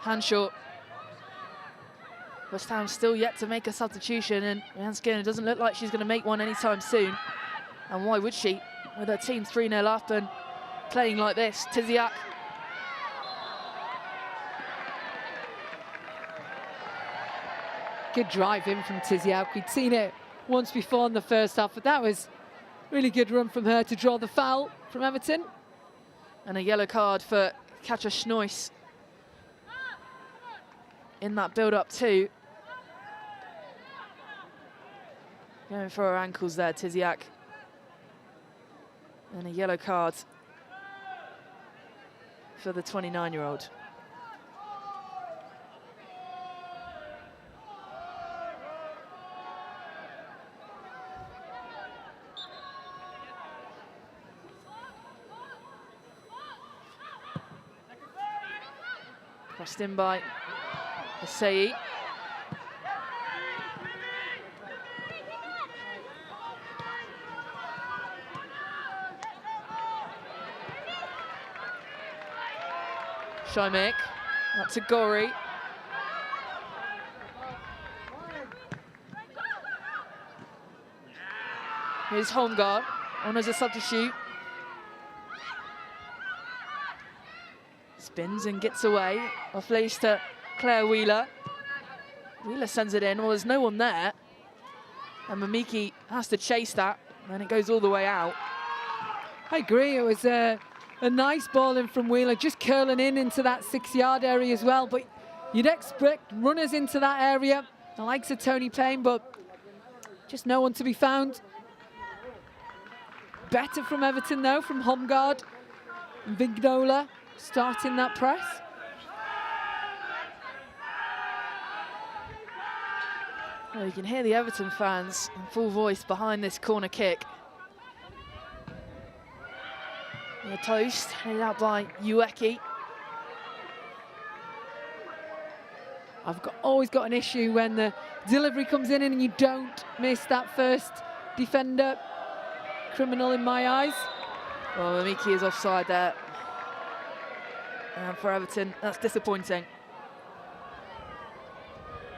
Hand short. West Ham still yet to make a substitution, and Rhian Skinner doesn't look like she's going to make one anytime soon. And why would she, with her team 3-0 up and playing like this? Tiziak. Good drive in from Tiziak. We'd seen it once before in the first half, but that was really good run from her to draw the foul from Everton. And a yellow card for Katja Schnois in that build-up too. Going for her ankles there, Tiziak. And a yellow card for the 29-year-old. Crossed in by Asei. Shimek, up to Gori. Here's Holmgaard, on as a substitute. Spins and gets away, off lace to Claire Wheeler. Wheeler sends it in, well there's no one there. And Mamiki has to chase that, and it goes all the way out. I agree, it was a nice ball in from Wheeler, just curling in into that 6-yard area as well, but you'd expect runners into that area, the likes of Tony Payne, but just no one to be found. Better from Everton though, from Holmgaard and Vignola starting that press. Well, you can hear the Everton fans in full voice behind this corner kick. The post, headed out by Ueki. I've always got an issue when the delivery comes in and you don't miss that first defender. Criminal in my eyes. Well, Mamiki is offside there. And for Everton, that's disappointing.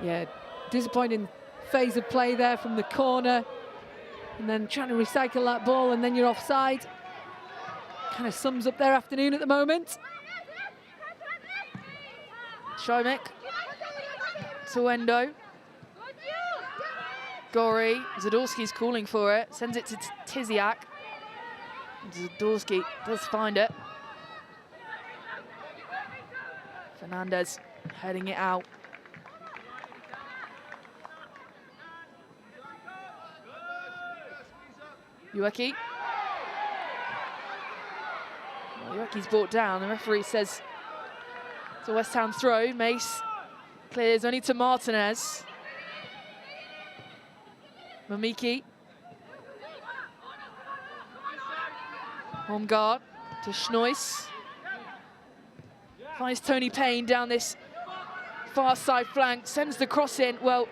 Yeah, disappointing phase of play there from the corner. And then trying to recycle that ball and then you're offside. Kind of sums up their afternoon at the moment. Shimek to Endo. Gori, Zadorski's calling for it, sends it to Tiziak. Zadorski does find it. Fernandez heading it out. Ueki. Ueki's brought down. The referee says it's a West Ham throw. Mace clears only to Martinez. Mamiki. Holmgaard to Schnois. Finds Tony Payne down this far side flank, sends the cross in. Well,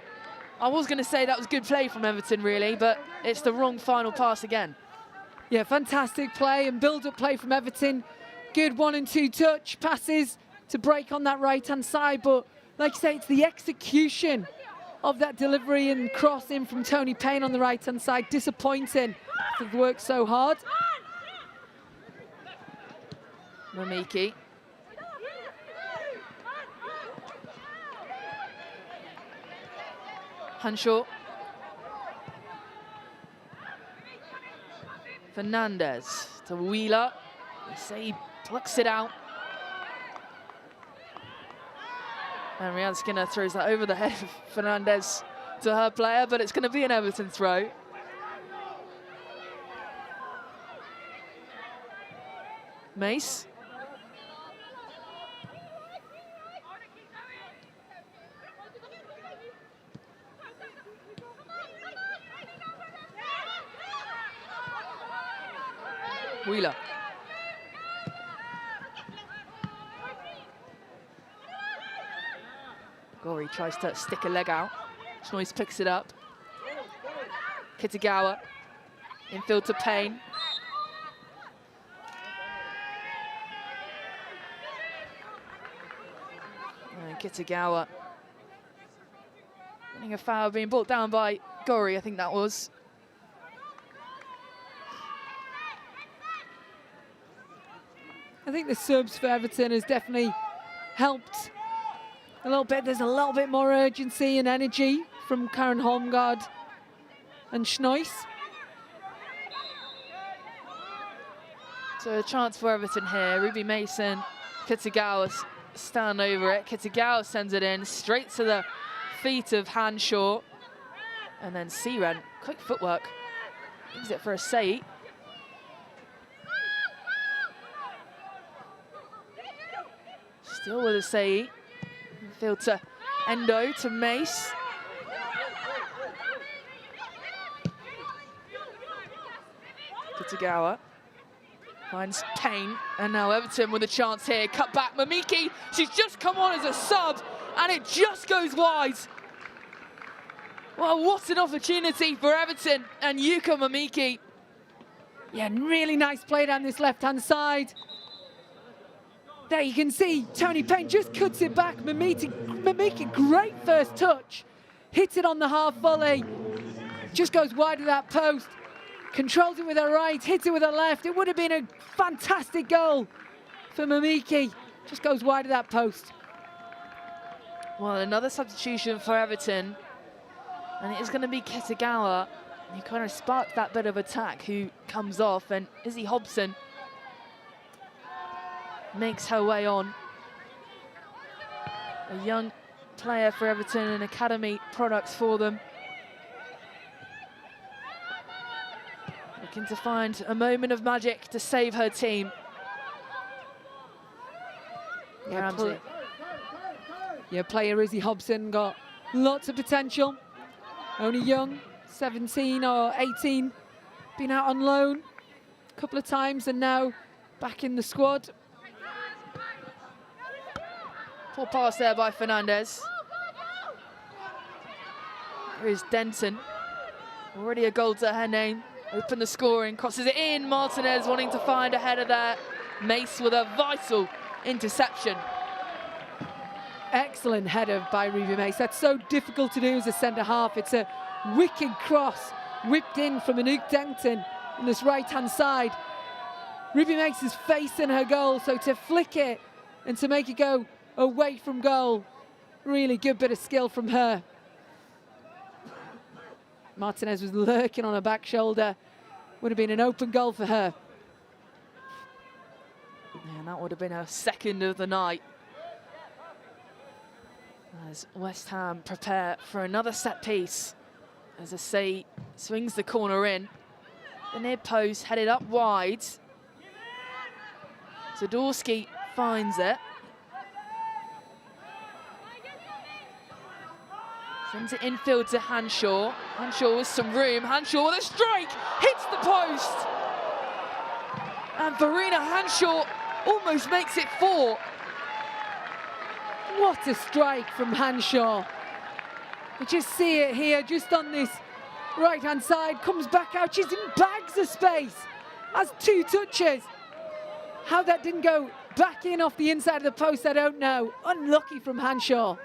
I was going to say that was good play from Everton, really, but it's the wrong final pass again. Yeah, fantastic play and build-up play from Everton. Good 1 and 2 touch passes to break on that right-hand side, but like you say, it's the execution of that delivery and cross in from Tony Payne on the right-hand side. Disappointing. They've worked so hard. Mamiki. Henshaw. Fernandez to Wheeler. They say he plucks it out. And Rhian Skinner throws that over the head of Fernandez to her player, but it's going to be an Everton throw. Mace. Wheeler. Gori tries to stick a leg out. Schnois picks it up. Kitagawa. Infield to Payne. And Kitagawa winning a foul, being brought down by Gori, I think that was. I think the subs for Everton has definitely helped a little bit. There's a little bit more urgency and energy from Karen Holmgaard and Schnois. So a chance for Everton here. Ruby Mason, Kitagawa stand over it. Kitagawa sends it in straight to the feet of Hanshaw. And then Siren, quick footwork, leaves it for a Sei. Still with a Sei. Field to Endo, to Mace. Kitagawa finds Payne, and now Everton with a chance here. Cut back, Mamiki, she's just come on as a sub, and it just goes wide. Well, what an opportunity for Everton and Yuka Mamiki. Yeah, really nice play down this left-hand side. There you can see Tony Payne just cuts it back. Mamiki, great first touch. Hits it on the half volley. Just goes wide of that post. Controls it with her right, hits it with her left. It would have been a fantastic goal for Mamiki. Just goes wide of that post. Well, another substitution for Everton. And it is going to be Kitagawa, who kind of sparked that bit of attack, who comes off. And Izzy Hobson makes her way on. A young player for Everton and academy products for them. Looking to find a moment of magic to save her team. Yeah, player Izzy Hobson got lots of potential. Only young, 17 or 18. Been out on loan a couple of times and now back in the squad. Poor pass there by Fernandez. Here is Denton. Already a goal to her name. Open the scoring, crosses it in. Martinez wanting to find a header there. Mace with a vital interception. Excellent header by Ruby Mace. That's so difficult to do as a centre-half. It's a wicked cross whipped in from Anouk Denton on this right-hand side. Ruby Mace is facing her goal, so to flick it and to make it go away from goal, really good bit of skill from her. Martinez was lurking on her back shoulder. Would have been an open goal for her. And that would have been her second of the night. As West Ham prepare for another set piece. As I say, swings the corner in. The near post headed up wide. Zadorsky finds it. Sends it infield to Hanshaw. Hanshaw with some room. Hanshaw with a strike. Hits the post. And Verena Hanshaw almost makes it 4. What a strike from Hanshaw. You just see it here, just on this right-hand side. Comes back out. She's in bags of space. Has 2 touches. How that didn't go back in off the inside of the post, I don't know. Unlucky from Hanshaw.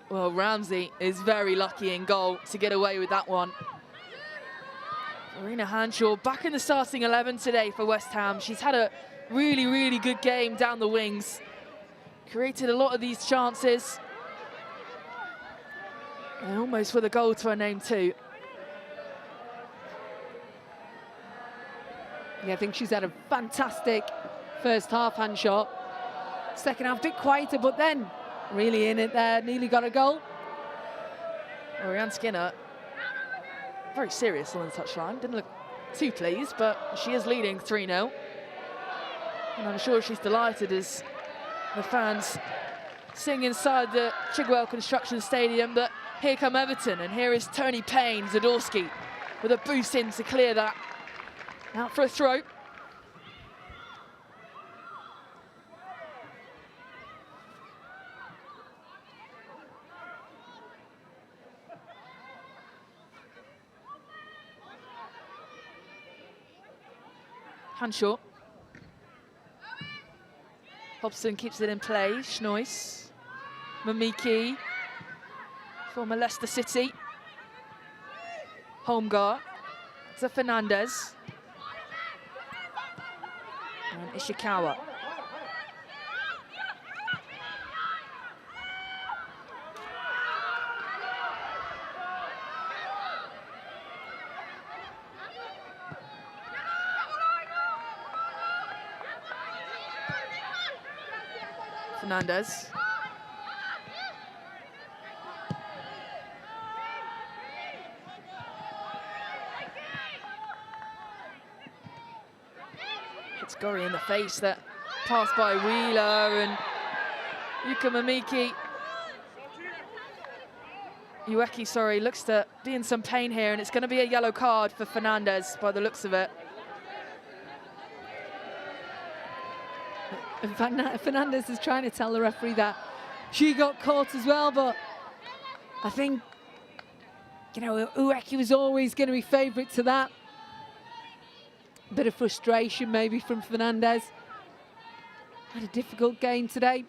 Well, Ramsey is very lucky in goal to get away with that one. Verena Hanshaw back in the starting 11 today for West Ham. She's had a really, really good game down the wings. Created a lot of these chances. And almost with a goal to her name too. Yeah, I think she's had a fantastic first half, Hanshaw. Second half, a bit quieter, but then really in it there, nearly got a goal. Orianne Skinner, very serious on the touchline. Didn't look too pleased, but she is leading 3-0. And I'm sure she's delighted as the fans sing inside the Chigwell Construction Stadium that here come Everton, and here is Tony Payne, Zadorsky, with a boost in to clear that. Out for a throw. Hanshaw. Hobson keeps it in play. Schnois. Mamiki, former Leicester City. Holmgar to Fernandez. And Ishikawa. Fernandez. Hits Gori in the face. That pass by Wheeler and Yuka Mamiki. Ueki, sorry, looks to be in some pain here, and it's going to be a yellow card for Fernandez by the looks of it. Fernandez is trying to tell the referee that she got caught as well, but I think, you know, Ueki was always going to be favourite to that. Bit of frustration maybe from Fernandez. Had a difficult game today.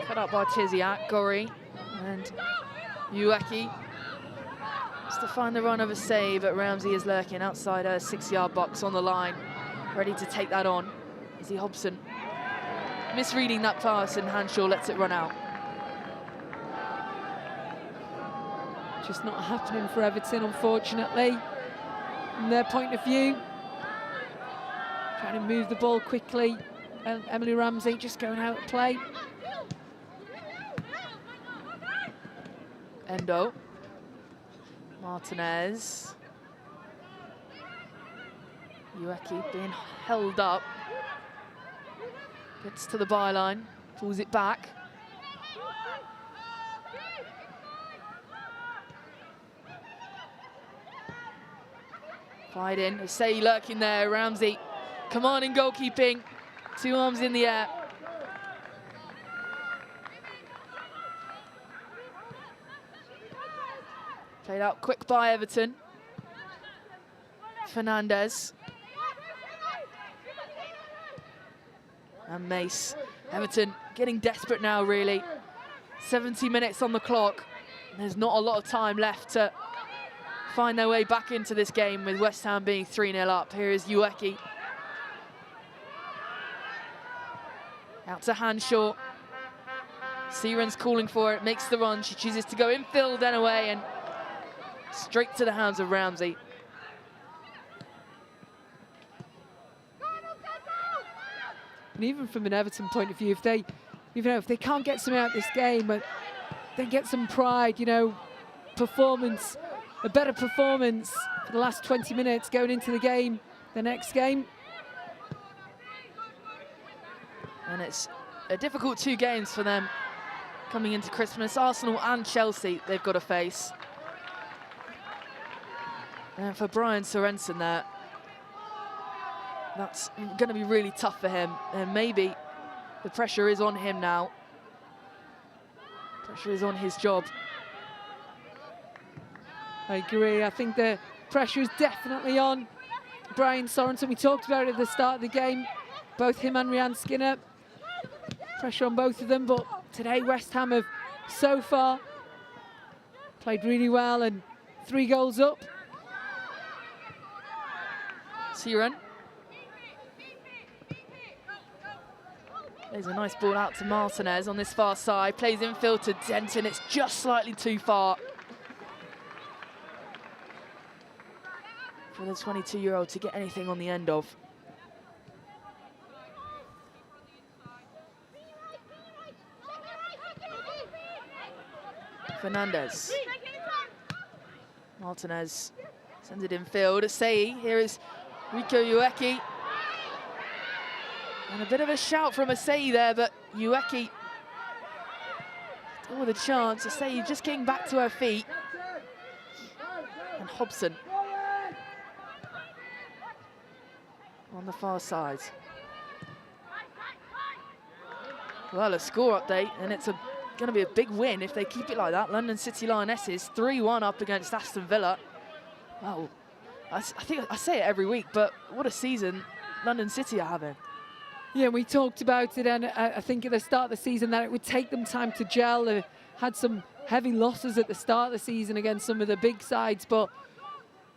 Cut up by Tiziak, Gori, and Ueki. Just to find the run of a save, but Ramsey is lurking outside her 6-yard box on the line, ready to take that on. Izzy Hobson misreading that pass, and Hanshaw lets it run out. Just not happening for Everton, unfortunately, from their point of view. Trying to move the ball quickly. Emily Ramsey just going out of play. Endo. Martinez. Ueki being held up. Gets to the byline, pulls it back. Fired in, Say lurking there, Ramsey. Commanding goalkeeping, 2 arms in the air. Played out quick by Everton. Fernandez. And Mace. Everton getting desperate now, really. 70 minutes on the clock. There's not a lot of time left to find their way back into this game, with West Ham being 3-0 up. Here is Ueki. Out to Hanshaw. Searan's calling for it, makes the run. She chooses to go infield and away, and straight to the hands of Ramsey. And even from an Everton point of view, if they, if they can't get something out of this game, but they get some pride, you know, performance, a better performance for the last 20 minutes going into the game, the next game. And it's a difficult 2 games for them coming into Christmas. Arsenal and Chelsea they've got to face. And for Brian Sorensen there, that's going to be really tough for him. And maybe the pressure is on him now. Pressure is on his job. I agree. I think the pressure is definitely on Brian Sorensen. We talked about it at the start of the game. Both him and Rhian Skinner. Pressure on both of them. But today West Ham have so far played really well and 3 goals up. Searan. There's a nice ball out to Martinez on this far side. Plays infield to Denton. It's just slightly too far for the 22-year-old to get anything on the end of. Fernandez. Martinez sends it infield. Asei. Here is Rico Ueki. And a bit of a shout from Asei there, but Ueki still with a chance. Asei just getting back to her feet. And Hobson on the far side. Well, a score update, and it's going to be a big win if they keep it like that. London City Lionesses 3-1 up against Aston Villa. Wow, I think I say it every week, but what a season London City are having. Yeah, we talked about it, and I think at the start of the season that it would take them time to gel. They had some heavy losses at the start of the season against some of the big sides, but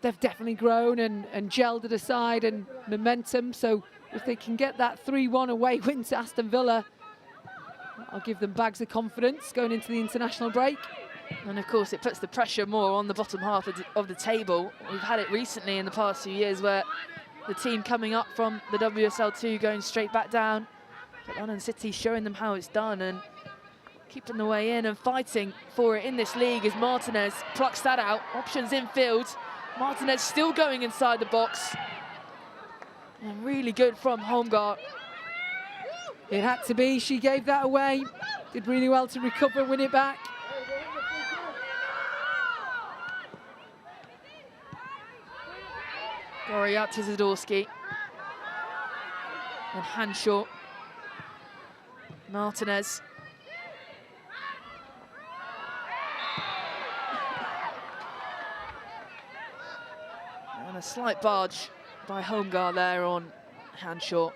they've definitely grown and gelled at a side and momentum. So if they can get that 3-1 away win to Aston Villa, I'll give them bags of confidence going into the international break. And of course, it puts the pressure more on the bottom half of the table. We've had it recently in the past few years where the team coming up from the WSL 2 going straight back down. But London City showing them how it's done and keeping the way in and fighting for it in this league as Martinez plucks that out. Options infield. Martinez still going inside the box. And really good from Holmgart. It had to be. She gave that away. Did really well to recover, win it back. Gorry out to Zadorsky. And Hanshaw. Martinez. And a slight barge by Holmgart there on Hanshaw.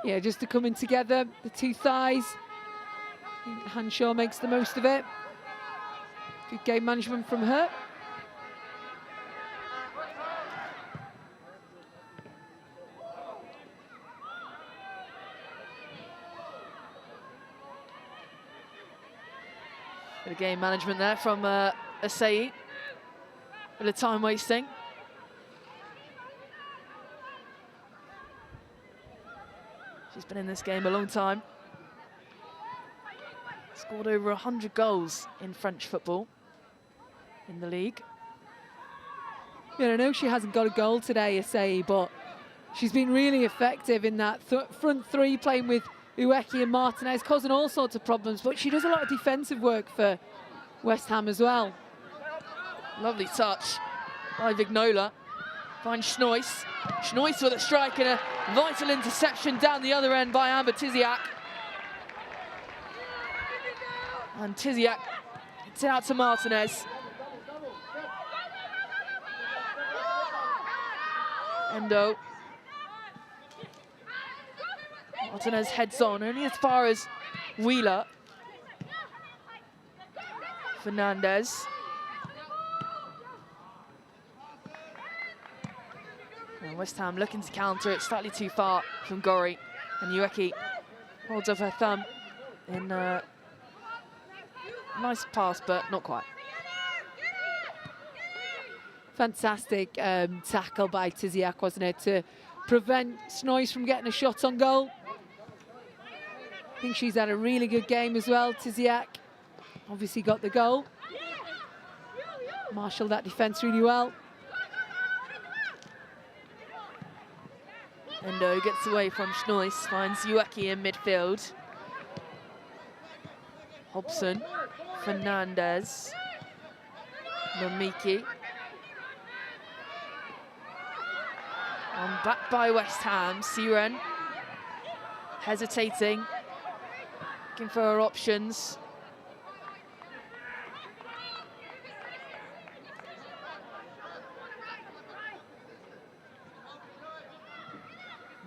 Yeah, just to come in together, the two thighs. I think Hanshaw makes the most of it. Good game management from her. Bit of game management there from Asai. Bit of time wasting. She's been in this game a long time. Scored over 100 goals in French football in the league. Yeah, I know she hasn't got a goal today, Asai, but she's been really effective in that front three, playing with Ueki and Martinez, causing all sorts of problems, but she does a lot of defensive work for West Ham as well. Lovely touch by Vignola. Finds Schnois. Schnois with a strike and a vital interception down the other end by Amber Tiziak. And Tiziak gets it out to Martinez. Endo. Martinez heads on, only as far as Wheeler. Fernandez. And West Ham looking to counter it, slightly too far from Gorry. And Ueki holds up her thumb in a nice pass, but not quite. Fantastic tackle by Tiziak, wasn't it, to prevent Schnois from getting a shot on goal. I think she's had a really good game as well, Tiziak. Obviously got the goal. Marshalled that defence really well. Endo gets away from Schnois, finds Ueki in midfield. Hobson, Fernandez, Mamiki. And back by West Ham, Siren hesitating, looking for her options.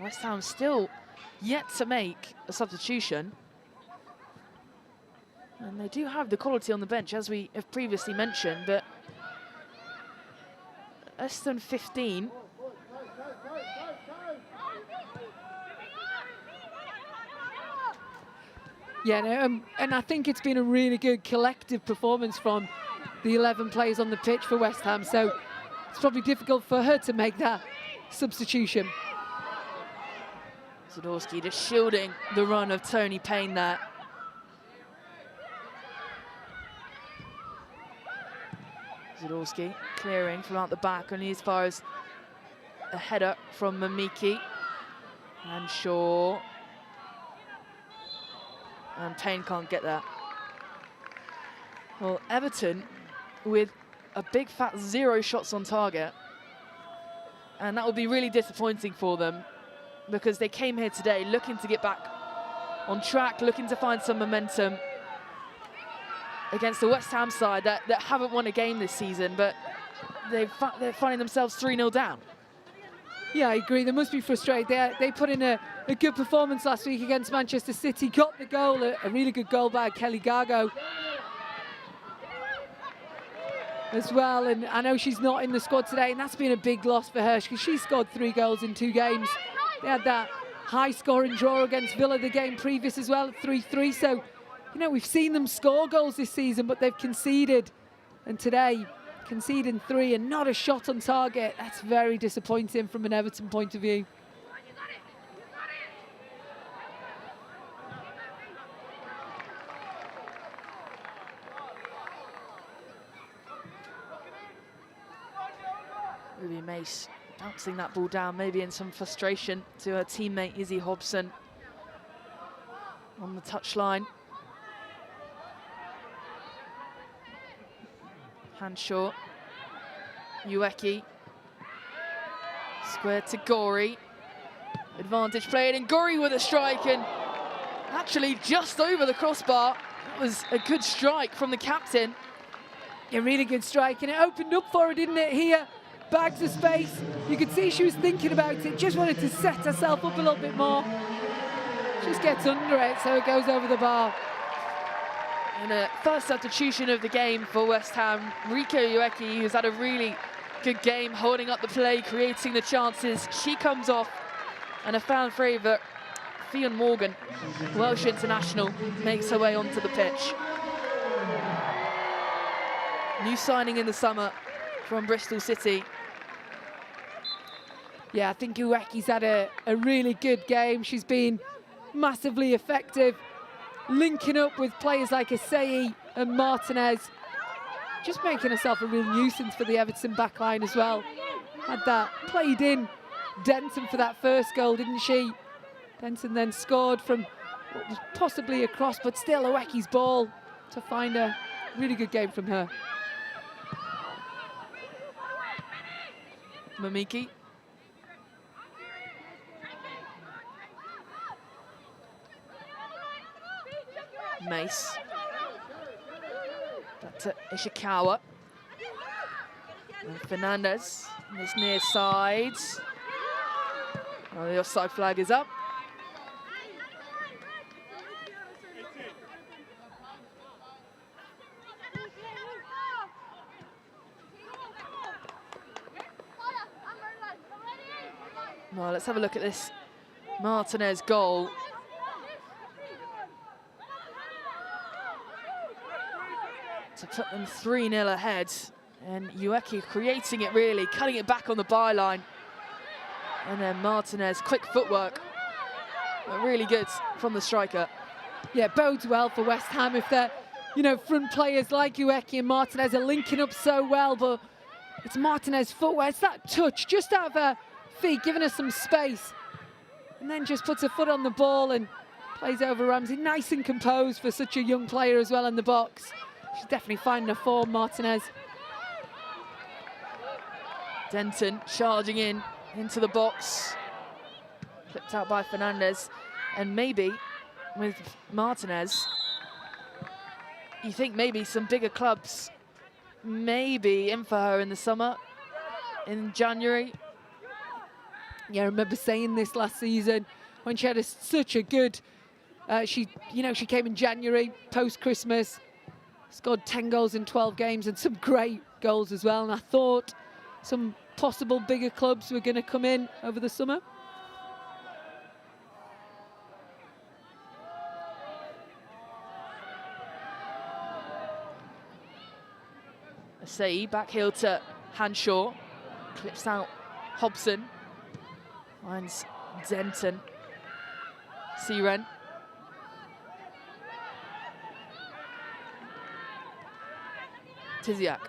West Ham still yet to make a substitution. And they do have the quality on the bench, as we have previously mentioned, but less than 15. Yeah, no, and I think it's been a really good collective performance from the 11 players on the pitch for West Ham, so it's probably difficult for her to make that substitution. Zadorsky just shielding the run of Tony Payne there. Zadorsky clearing from out the back, only as far as a header from Mamiki. And Shaw. And Payne can't get that. Well, Everton with a big fat 0 shots on target. And that will be really disappointing for them, because they came here today looking to get back on track, looking to find some momentum against the West Ham side that haven't won a game this season, but they're finding themselves 3-0 down. Yeah, I agree. They must be frustrated. They put in a good performance last week against Manchester City, got the goal, a really good goal by Kelly Gargo as well. And I know she's not in the squad today, and that's been a big loss for her because she scored 3 goals in 2 games. They had that high-scoring draw against Villa the game previous as well at 3-3. So, you know, we've seen them score goals this season, but they've conceded. And today, conceding 3 and not a shot on target. That's very disappointing from an Everton point of view. Ruby Mace bouncing that ball down, maybe in some frustration to her teammate Izzy Hobson on the touchline. Hand short. Ueki. Square to Gori. Advantage played, and Gori with a strike, and actually just over the crossbar. That was a good strike from the captain. A really good strike, and it opened up for her, didn't it? Here, bags of space. You could see she was thinking about it, just wanted to set herself up a little bit more. Just gets under it, so it goes over the bar. And a first substitution of the game for West Ham, Riko Ueki, who's had a really good game, holding up the play, creating the chances. She comes off, and a fan favourite, Fionn Morgan, Welsh international, makes her way onto the pitch. New signing in the summer from Bristol City. Yeah, I think Ueki's had a really good game. She's been massively effective, linking up with players like Asei and Martinez, just making herself a real nuisance for the Everton backline as well. Had that played in Denton for that first goal, didn't she? Denton then scored from what was possibly a cross, but still Ueki's ball to find a really good game from her. Mamiki. Mace. Back to Ishikawa. And Fernandez on this near side. Oh, the offside flag is up. Well, let's have a look at this Martinez goal. To put them 3-0 ahead, and Ueki creating it really, cutting it back on the byline. And then Martinez, quick footwork, but really good from the striker. Yeah, it bodes well for West Ham if they're, you know, front players like Ueki and Martinez are linking up so well, but it's Martinez's footwork, it's that touch just out of her feet, giving her some space, and then just puts her foot on the ball and plays over Ramsey. Nice and composed for such a young player as well in the box. She's definitely finding her form, Martinez. Denton charging into the box. Flipped out by Fernandez. And maybe with Martinez, you think maybe some bigger clubs maybe in for her in the summer, in January. Yeah, I remember saying this last season when she had such a good, she came in January, post-Christmas, scored 10 goals in 12 games and some great goals as well. And I thought some possible bigger clubs were going to come in over the summer. Asei back heel to Hanshaw, clips out Hobson, finds Denton, Siren. Tiziak.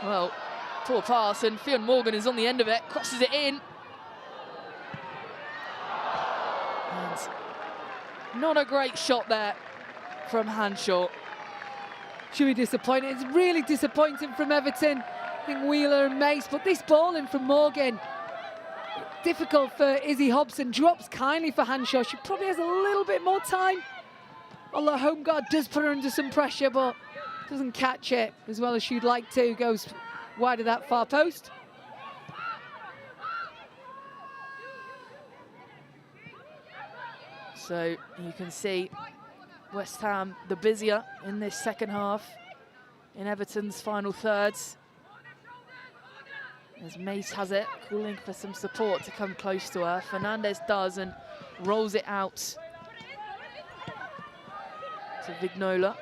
Well, poor pass, and Fionn Morgan is on the end of it, crosses it in. And not a great shot there from Hanshaw. Should be disappointed. It's really disappointing from Everton. I think Wheeler and Mace, but this ball in from Morgan, difficult for Izzy Hobson. Drops kindly for Hanshaw. She probably has a little bit more time. Although home guard does put her under some pressure, but doesn't catch it as well as she'd like to. Goes wide of that far post. So you can see West Ham the busier in this second half in Everton's final thirds. As Mace has it, calling for some support to come close to her. Fernandez does and rolls it out to Vignola.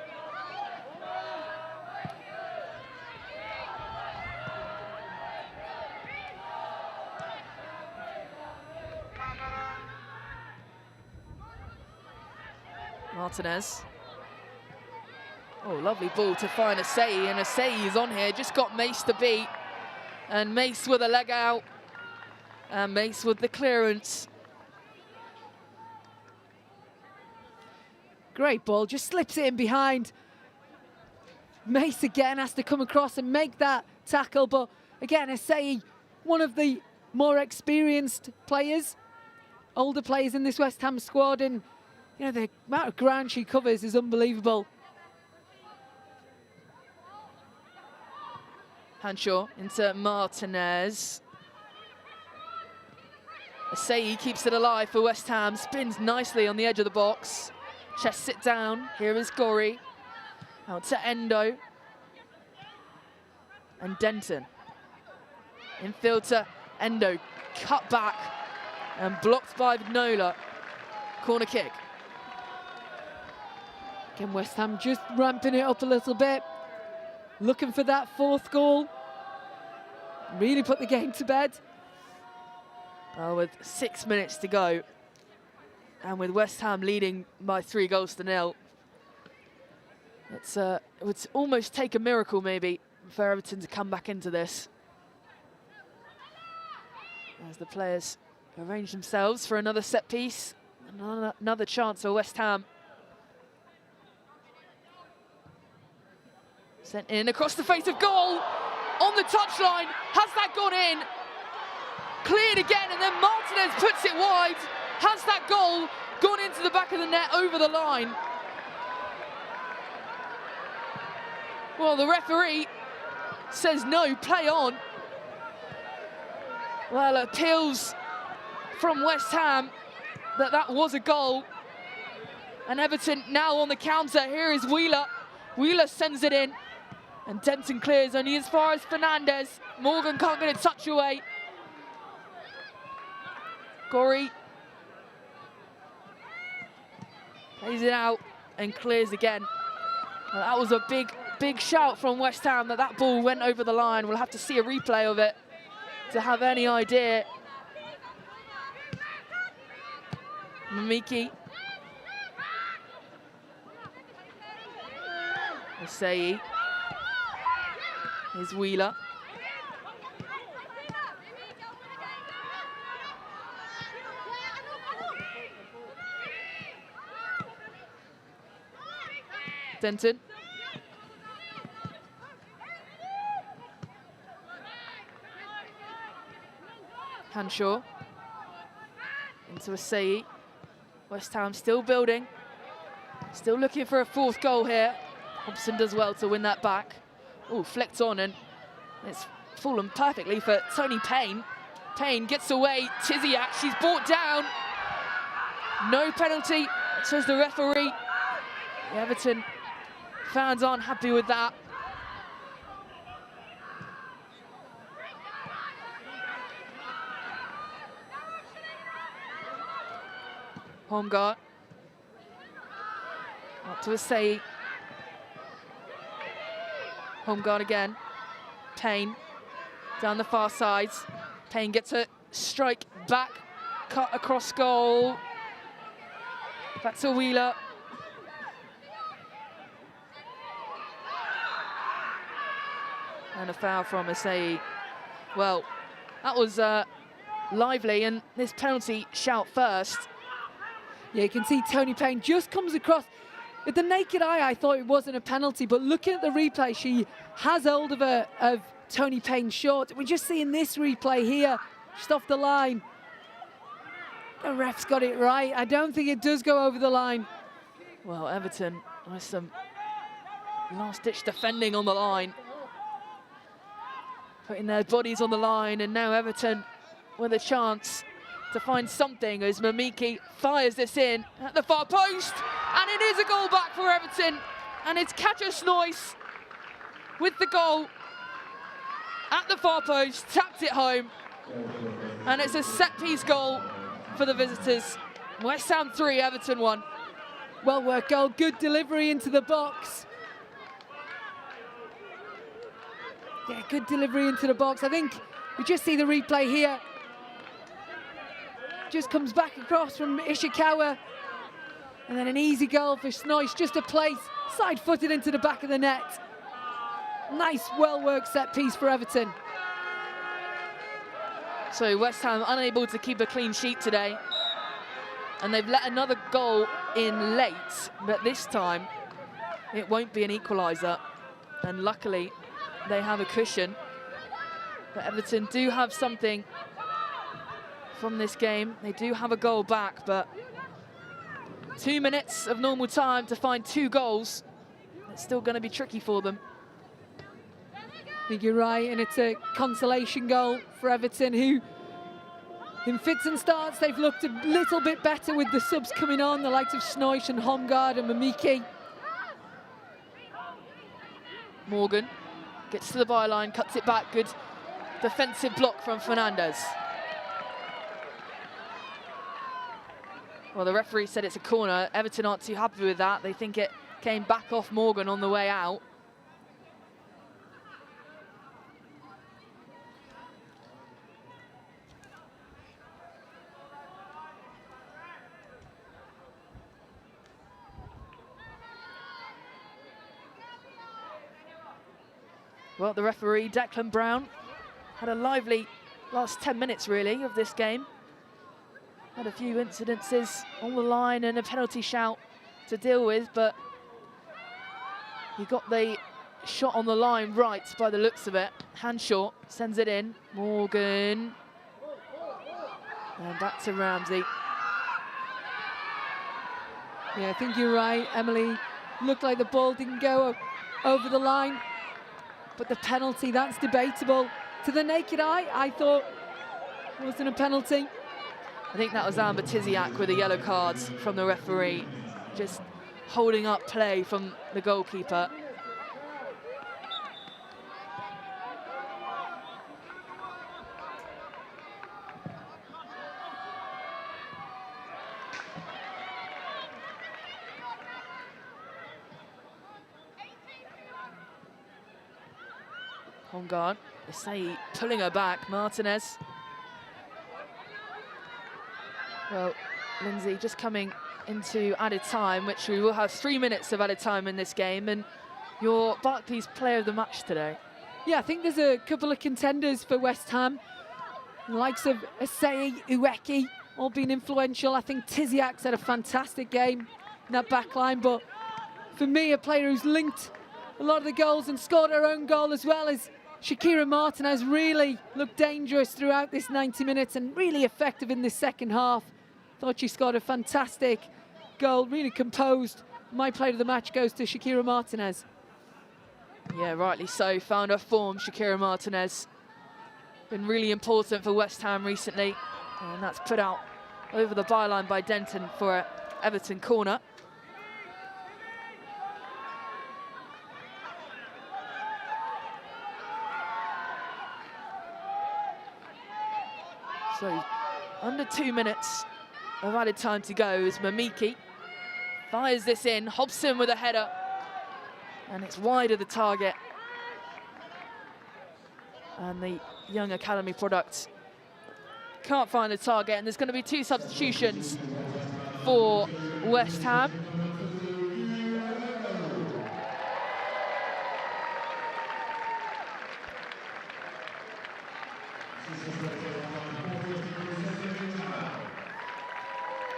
Martinez. Oh, lovely ball to find Asei, and Asei is on here, just got Mace to beat. And Mace with a leg out, and Mace with the clearance. Great ball, just slips it in behind. Mace again has to come across and make that tackle, but again, Asei, one of the more experienced players, older players in this West Ham squad, and you know, the amount of ground she covers is unbelievable. Hanshaw into Martinez. Asei keeps it alive for West Ham, spins nicely on the edge of the box. Chest sit down, here is Gori. Out to Endo. And Denton. Infield to Endo, cut back and blocked by Vignola. Corner kick. Again, West Ham just ramping it up a little bit. Looking for that fourth goal. Really put the game to bed. With 6 minutes to go, and with West Ham leading by 3-0, it would almost take a miracle maybe for Everton to come back into this. As the players arrange themselves for another set piece, another chance for West Ham. Sent in across the face of goal, on the touchline, has that gone in? Cleared again, and then Martinez puts it wide. Has that goal gone into the back of the net over the line? Well, the referee says no, play on. Well, appeals from West Ham that was a goal. And Everton now on the counter. Here is Wheeler. Wheeler sends it in. And Denton clears only as far as Fernandez. Morgan can't get a touch away. Gori plays it out and clears again. Well, that was a big shout from West Ham that ball went over the line. We'll have to see a replay of it to have any idea. Mamiki. Asei. Here's Wheeler. Denton. Hanshaw. Into Asei. West Ham still building. Still looking for a fourth goal here. Hobson does well to win that back. Oh, flicked on, and it's fallen perfectly for Tony Payne. Payne gets away. Tiziak, she's brought down. No penalty, says the referee. The Everton fans aren't happy with that. Homgar. Up to Asei. Homeguard again. Payne down the far sides. Payne gets a strike back, cut across goal. Back to Wheeler. And a foul from Asei. Well, that was lively, and this penalty shout first. Yeah, you can see Tony Payne just comes across. With the naked eye, I thought it wasn't a penalty, but looking at the replay, she has hold of Tony Payne short. We're just seeing this replay here, just off the line. The ref's got it right. I don't think it does go over the line. Well, Everton with some last-ditch defending on the line, putting their bodies on the line, and now Everton with a chance to find something as Mamiki fires this in at the far post, and it is a goal back for Everton, and it's Katja Snoys with the goal at the far post, tapped it home, and it's a set-piece goal for the visitors. West Ham 3, Everton 1. Well worked goal, good delivery into the box. Yeah, good delivery into the box. I think we just see the replay here. Just comes back across from Ishikawa. And then an easy goal for Snoys, just a place, side-footed into the back of the net. Nice, well-worked set piece for Everton. So West Ham unable to keep a clean sheet today. And they've let another goal in late, but this time it won't be an equaliser. And luckily, they have a cushion. But Everton do have something from this game. They do have a goal back, but 2 minutes of normal time to find 2 goals. It's still going to be tricky for them. I think you're right, and it's a consolation goal for Everton, who in fits and starts they've looked a little bit better with the subs coming on, the likes of Snoys and Homgaard and Mamiki. Morgan gets to the byline, cuts it back, good defensive block from Fernandez. Well, the referee said it's a corner. Everton aren't too happy with that. They think it came back off Morgan on the way out. Well, the referee, Declan Brown, had a lively last 10 minutes, really, of this game. Had a few incidences on the line and a penalty shout to deal with, but he got the shot on the line right by the looks of it. Hanshaw sends it in. Morgan. And back to Ramsey. Yeah, I think you're right, Emily. Looked like the ball didn't go over the line. But the penalty, that's debatable. To the naked eye, I thought it wasn't a penalty. I think that was Amber Tiziak with a yellow card from the referee, just holding up play from the goalkeeper. Homgaard, Isai pulling her back, Martinez. Well, Lindsay just coming into added time, which we will have 3 minutes of added time in this game, and your Barclays player of the match today. Yeah, I think there's a couple of contenders for West Ham. The likes of Isai, Ueki, all being influential. I think Tiziak's had a fantastic game in that back line, but for me, a player who's linked a lot of the goals and scored her own goal as well as Shakira Martinez. Really looked dangerous throughout this 90 minutes and really effective in this second half. Thought she scored a fantastic goal, really composed. My player of the match goes to Shakira Martinez. Yeah, rightly so. Found her form, Shakira Martinez. Been really important for West Ham recently. And that's put out over the byline by Denton for an Everton corner. So, under 2 minutes of added time to go as Mamiki fires this in. Hobson with a header. And it's wide of the target. And the young academy product can't find the target. And there's going to be 2 substitutions for West Ham.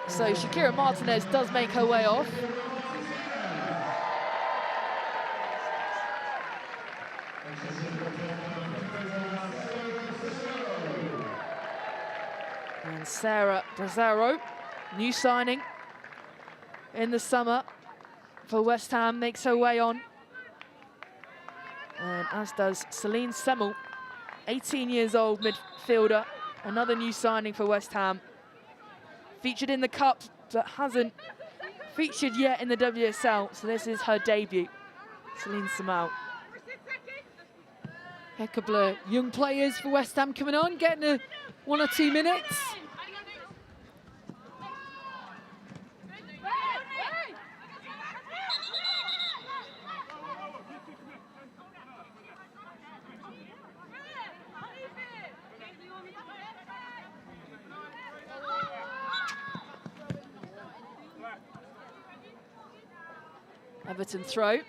So Shakira Martinez does make her way off. And Sarah Brazzaro, new signing in the summer for West Ham, makes her way on. And as does Celine Semmel, 18 years old midfielder, another new signing for West Ham. Featured in the Cup, but hasn't featured yet in the WSL, so this is her debut, Celine Semmel. A couple of young players for West Ham coming on, getting 1 or 2 minutes. Everton throw.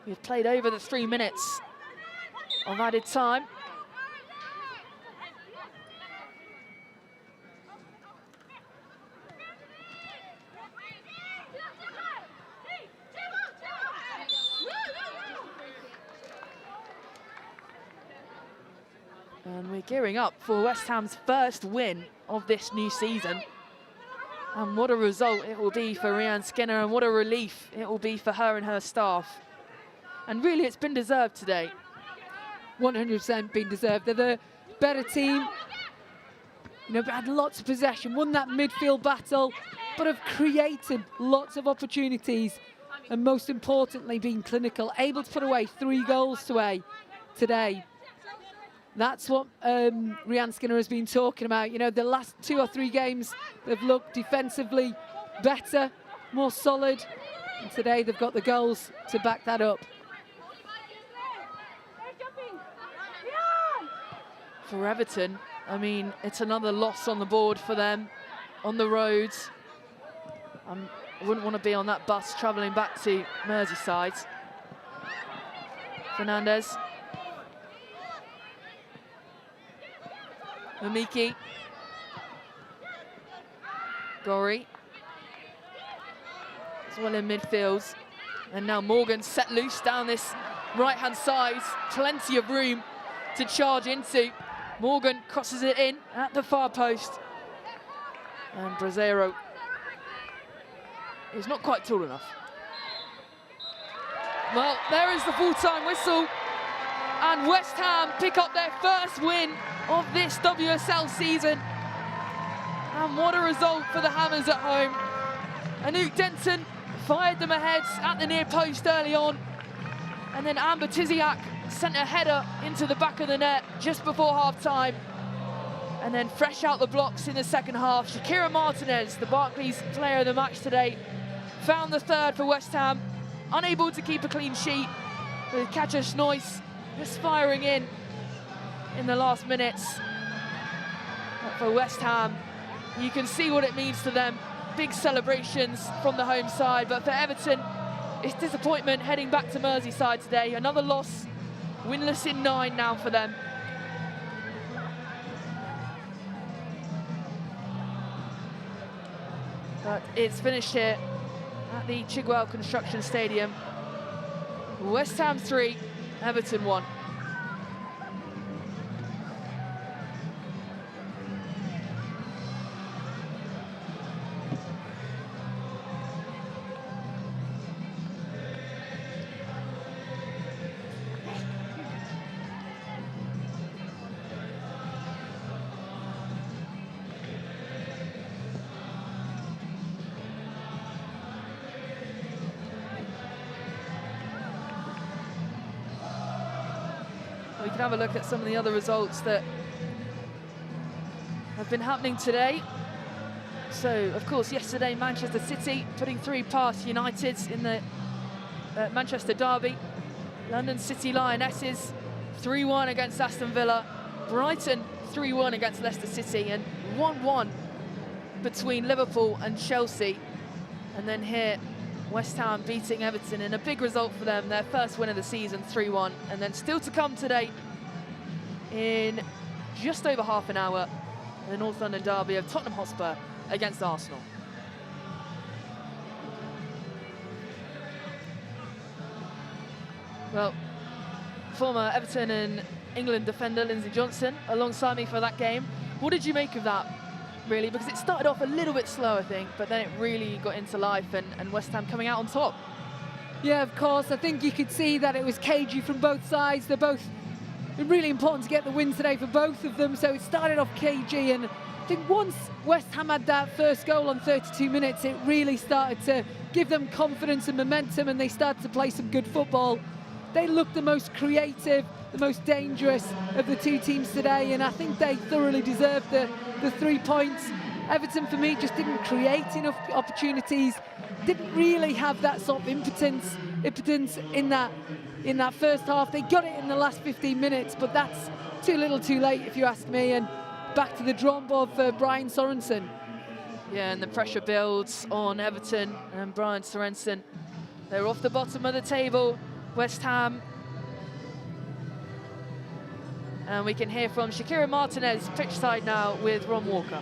We've played over the 3 minutes of added time. And we're gearing up for West Ham's first win of this new season. And what a result it will be for Rianne Skinner, and what a relief it will be for her and her staff. And really, it's been deserved today. 100% been deserved. They're the better team. You know, had lots of possession, won that midfield battle, but have created lots of opportunities, and most importantly, been clinical, able to put away 3 goals today. That's what Rianne Skinner has been talking about. You know, the last 2 or 3 games, they've looked defensively better, more solid. And today they've got the goals to back that up. For Everton, I mean, it's another loss on the board for them, on the roads. I wouldn't want to be on that bus travelling back to Merseyside. Fernandez. Mamiki. Gori. As well in midfield. And now Morgan set loose down this right-hand side. Plenty of room to charge into. Morgan crosses it in at the far post. And Brazzaro is not quite tall enough. Well, there is the full-time whistle. And West Ham pick up their first win of this WSL season. And what a result for the Hammers at home. Anouk Denton fired them ahead at the near post early on. And then Amber Tiziak sent a header into the back of the net just before half-time. And then fresh out the blocks in the second half, Shakira Martinez, the Barclays player of the match today, found the third for West Ham, unable to keep a clean sheet, with Katja Schnois just firing in the last minutes. But for West Ham, you can see what it means to them. Big celebrations from the home side, but for Everton, it's disappointment heading back to Merseyside today. Another loss, winless in 9 now for them. But it's finished here at the Chigwell Construction Stadium. West Ham 3, Everton 1. We can have a look at some of the other results that have been happening today. So, of course, yesterday, Manchester City putting 3 past United in the Manchester derby. London City Lionesses 3-1 against Aston Villa. Brighton 3-1 against Leicester City, and 1-1 between Liverpool and Chelsea. And then here, West Ham beating Everton in a big result for them, their first win of the season, 3-1. And then still to come today in just over half an hour, the North London derby of Tottenham Hotspur against Arsenal. Well, former Everton and England defender Lindsay Johnson alongside me for that game. What did you make of that, really? Because it started off a little bit slow, I think, but then it really got into life, and West Ham coming out on top. Yeah, of course. I think you could see that it was cagey from both sides. They're both really important to get the win today for both of them. So it started off cagey, and I think once West Ham had that first goal on 32 minutes, it really started to give them confidence and momentum, and they started to play some good football. They looked the most creative, the most dangerous of the two teams today, and I think they thoroughly deserved the 3 points. Everton, for me, just didn't create enough opportunities, didn't really have that sort of impotence in that first half. They got it in the last 15 minutes, but that's too little too late, if you ask me, and back to the drawing board for Brian Sorensen. Yeah, and the pressure builds on Everton and Brian Sorensen. They're off the bottom of the table, West Ham. And we can hear from Shakira Martinez, pitch side now with Ron Walker.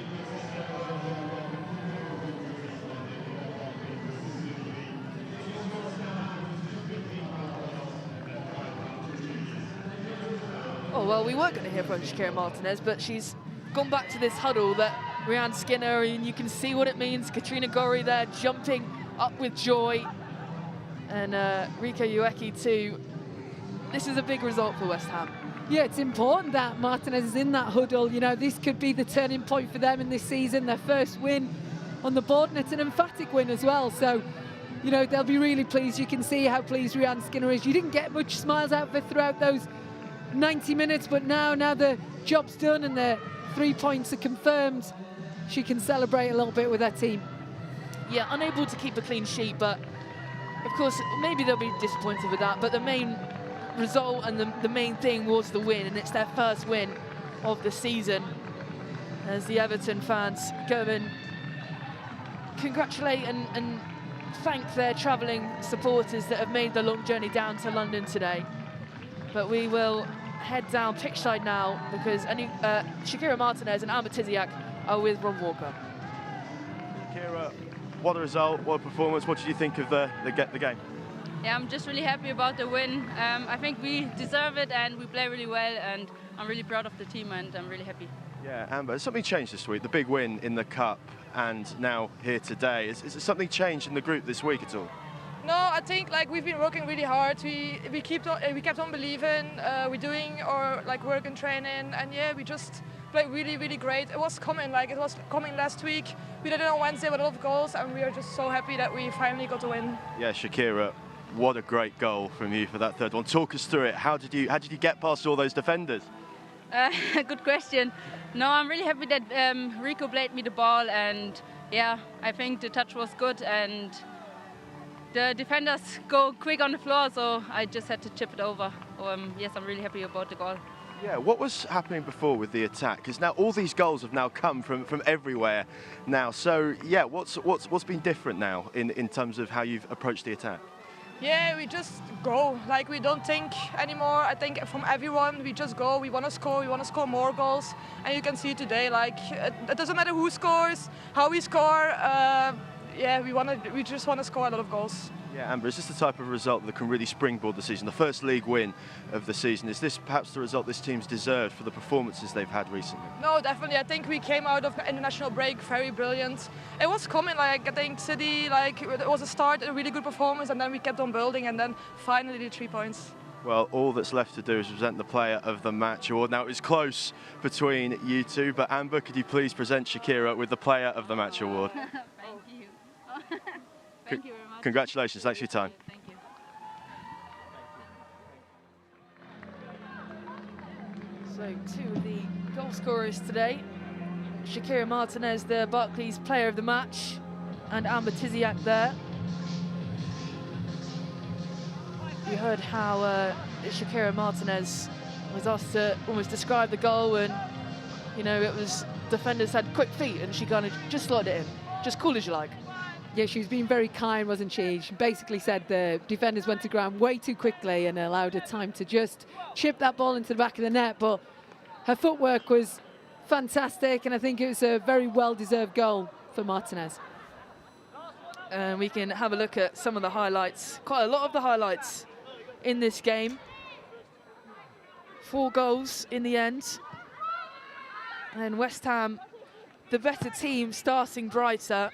Oh, well, we were going to hear from Shakira Martinez, but she's gone back to this huddle that Rhian Skinner, and you can see what it means. Katrina Gorry there jumping up with joy. And Rika Ueki too. This is a big result for West Ham. Yeah, it's important that Martinez is in that huddle. You know, this could be the turning point for them in this season. Their first win on the board, and it's an emphatic win as well. So, you know, they'll be really pleased. You can see how pleased Rhian Skinner is. You didn't get much smiles out of her throughout those 90 minutes, but now the job's done and the 3 points are confirmed, she can celebrate a little bit with her team. Yeah, unable to keep a clean sheet, but of course, maybe they'll be disappointed with that, but the main result and the main thing was the win, and it's their first win of the season, as the Everton fans go and congratulate and thank their travelling supporters that have made the long journey down to London today. But we will head down pitch side now, because Shakira Martinez and Amber Tiziak are with Ron Walker. Shakira, what a result, what a performance. What did you think of the game? Yeah, I'm just really happy about the win. I think we deserve it and we play really well, and I'm really proud of the team and I'm really happy. Yeah, Amber, has something changed this week? The big win in the Cup and now here today. Is something changed in the group this week at all? No, I think we've been working really hard. We kept on believing. We're doing our work and training, and yeah, we just played really, really great. It was coming last week. We did it on Wednesday with a lot of goals, and we are just so happy that we finally got the win. Yeah, Shakira, what a great goal from you for that third one. Talk us through it. How did you get past all those defenders? Good question. No, I'm really happy that Rico played me the ball, and yeah, I think the touch was good and the defenders go quick on the floor, so I just had to chip it over. Yes, I'm really happy about the goal. Yeah, what was happening before with the attack? Because now all these goals have now come from everywhere now. So yeah, what's been different now in terms of how you've approached the attack? Yeah, we just go. We don't think anymore. I think from everyone, we just go. We want to score more goals. And you can see today, it doesn't matter who scores, how we score. Yeah, we just want to score a lot of goals. Yeah, Amber, is this the type of result that can really springboard the season? The first league win of the season. Is this perhaps the result this team's deserved for the performances they've had recently? No, definitely. I think we came out of the international break very brilliant. It was coming, I think City, it was a start, a really good performance, and then we kept on building, and then finally the 3 points. Well, all that's left to do is present the Player of the Match award. Now, it was close between you two, but Amber, could you please present Shakira with the Player of the Match award? Thank you very much. Congratulations, thanks for your time. Thank you. So two of the goal scorers today, Shakira Martinez, the Barclays Player of the Match, and Amber Tiziak there. You heard how Shakira Martinez was asked to almost describe the goal, and you know, it was defenders had quick feet and she kind of just slotted it in, just cool as you like. Yeah, she was being very kind, wasn't she? She basically said the defenders went to ground way too quickly and allowed her time to just chip that ball into the back of the net. But her footwork was fantastic, and I think it was a very well-deserved goal for Martinez. And we can have a look at some of the highlights, quite a lot of the highlights in this game. 4 goals in the end. And West Ham, the better team, starting brighter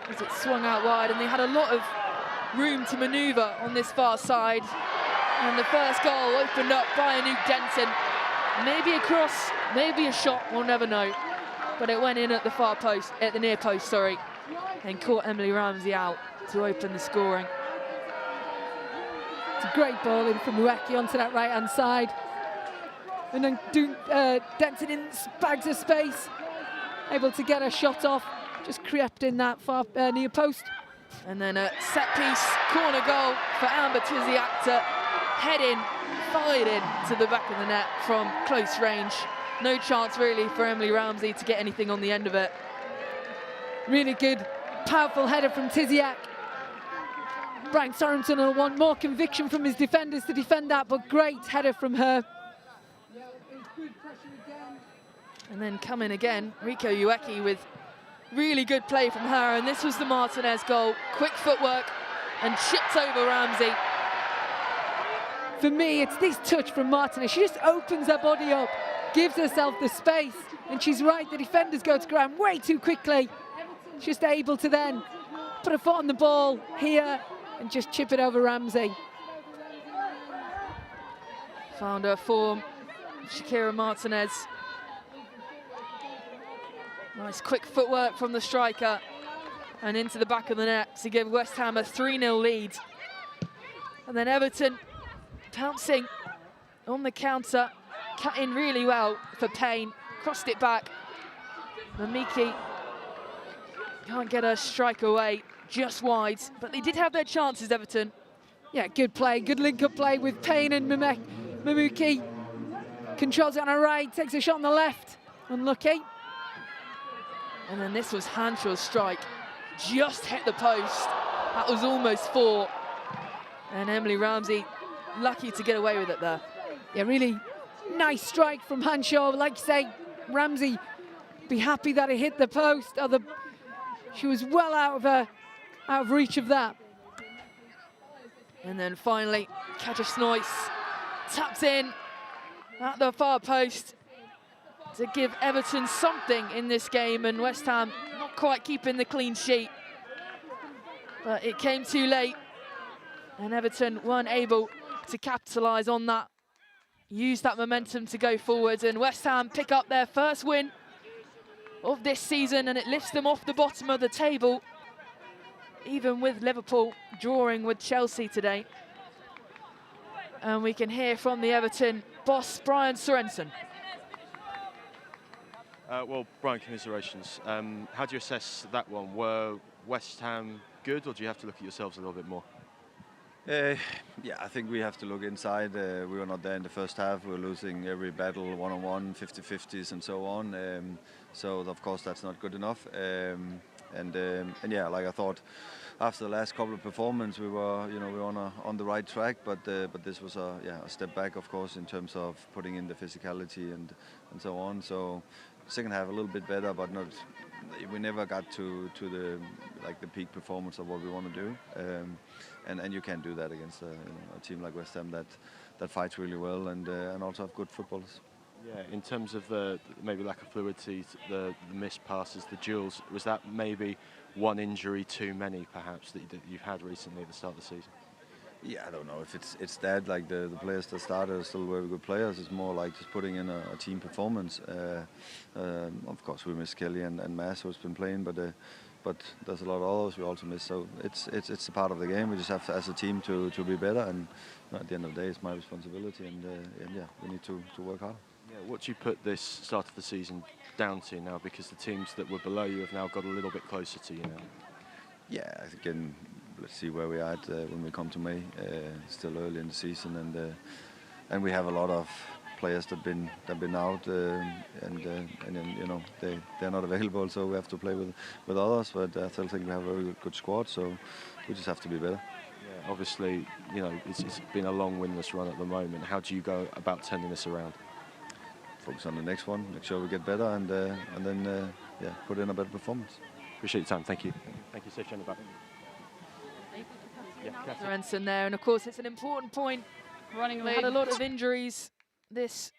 as it swung out wide, and they had a lot of room to manoeuvre on this far side. And the first goal opened up by Anouk Denton. Maybe a cross, maybe a shot, we'll never know. But it went in at the far post, at the near post, sorry, and caught Emily Ramsey out to open the scoring. It's a great ball in from Ueki onto that right-hand side. And then Denton in bags of space, able to get a shot off, just crept in that far near post. And then a set-piece corner goal for Amber Tiziak to head in, fired in to the back of the net from close range. No chance really for Emily Ramsey to get anything on the end of it. Really good, powerful header from Tiziak. Brian Sorensen will want more conviction from his defenders to defend that, but great header from her. And then coming again, Rico Ueki with really good play from her, and this was the Martinez goal. Quick footwork and chipped over Ramsey. For me, it's this touch from Martinez. She just opens her body up, gives herself the space, and she's right, the defenders go to ground way too quickly. She's just able to then put her foot on the ball here and just chip it over Ramsey. Found her form, Shakira Martinez. Nice quick footwork from the striker and into the back of the net to give West Ham a 3-0 lead. And then Everton pouncing on the counter, cut in really well for Payne, crossed it back. Mamiki can't get her strike away, just wide, but they did have their chances, Everton. Yeah, good play, good link-up play with Payne and Mamiki. Controls it on her right, takes a shot on the left, unlucky. And then this was Hanshaw's strike, just hit the post. That was almost 4. And Emily Ramsey, lucky to get away with it there. Yeah, really nice strike from Hanshaw. Like you say, Ramsey, be happy that it hit the post. She was well out of reach of that. And then finally, Katja Snoyce tapped in at the far post to give Everton something in this game, and West Ham not quite keeping the clean sheet. But it came too late, and Everton weren't able to capitalise on that, use that momentum to go forwards, and West Ham pick up their first win of this season, and it lifts them off the bottom of the table, even with Liverpool drawing with Chelsea today. And we can hear from the Everton boss, Brian Sorensen. Well, Brian, commiserations. How do you assess that one? Were West Ham good, or do you have to look at yourselves a little bit more? Yeah, I think we have to look inside. We were not there in the first half. We were losing every battle, one-on-one, 50-50s and so on. So, of course, that's not good enough. And yeah, like I thought, after the last couple of performances, we were, we were on the right track. But this was a step back, of course, in terms of putting in the physicality and so on. So, second half a little bit better, but not. We never got to the peak performance of what we want to do. And you can't do that against a team like West Ham that fights really well and also have good footballers. Yeah, in terms of the maybe lack of fluidity, the missed passes, the duels, was that maybe one injury too many, perhaps, that you've had recently at the start of the season? Yeah, I don't know if it's that. Like the players that started are still very good players. It's more like just putting in a team performance. Of course, we miss Kelly and Mass, who's been playing, but there's a lot of others we also miss. So it's a part of the game. We just have to, as a team, to be better. And at the end of the day, it's my responsibility. And yeah, we need to work hard. Yeah, what do you put this start of the season down to now? Because the teams that were below you have now got a little bit closer to you now. Yeah, again, let's see where we are at when we come to May. Still early in the season, and we have a lot of players that've been out, and they're not available, so we have to play with others. But I still think we have a very good squad, so we just have to be better. Yeah, obviously, it's been a long winless run at the moment. How do you go about turning this around? Focus on the next one, make sure we get better, and then put in a better performance. Appreciate your time. Thank you. Thank you, safe journey back. Sorensen there, and of course it's an important point. Running We late. had a lot of injuries this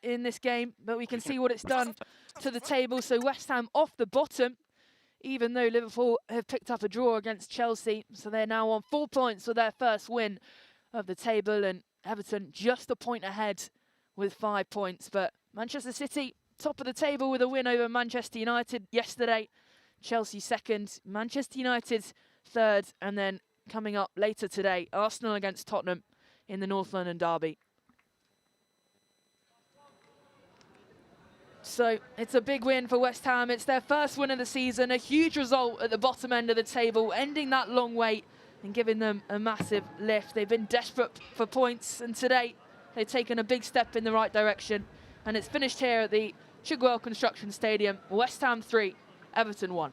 in this game, but we can see what it's done to the table. So West Ham off the bottom, even though Liverpool have picked up a draw against Chelsea. So they're now on 4 points for their first win of the table, and Everton just a point ahead with 5 points. But Manchester City, top of the table with a win over Manchester United yesterday. Chelsea second, Manchester United third, and then coming up later today, Arsenal against Tottenham in the North London derby. So it's a big win for West Ham. It's their first win of the season, a huge result at the bottom end of the table, ending that long wait and giving them a massive lift. They've been desperate for points, and today they've taken a big step in the right direction. And it's finished here at the Chigwell Construction Stadium. West Ham 3, Everton 1.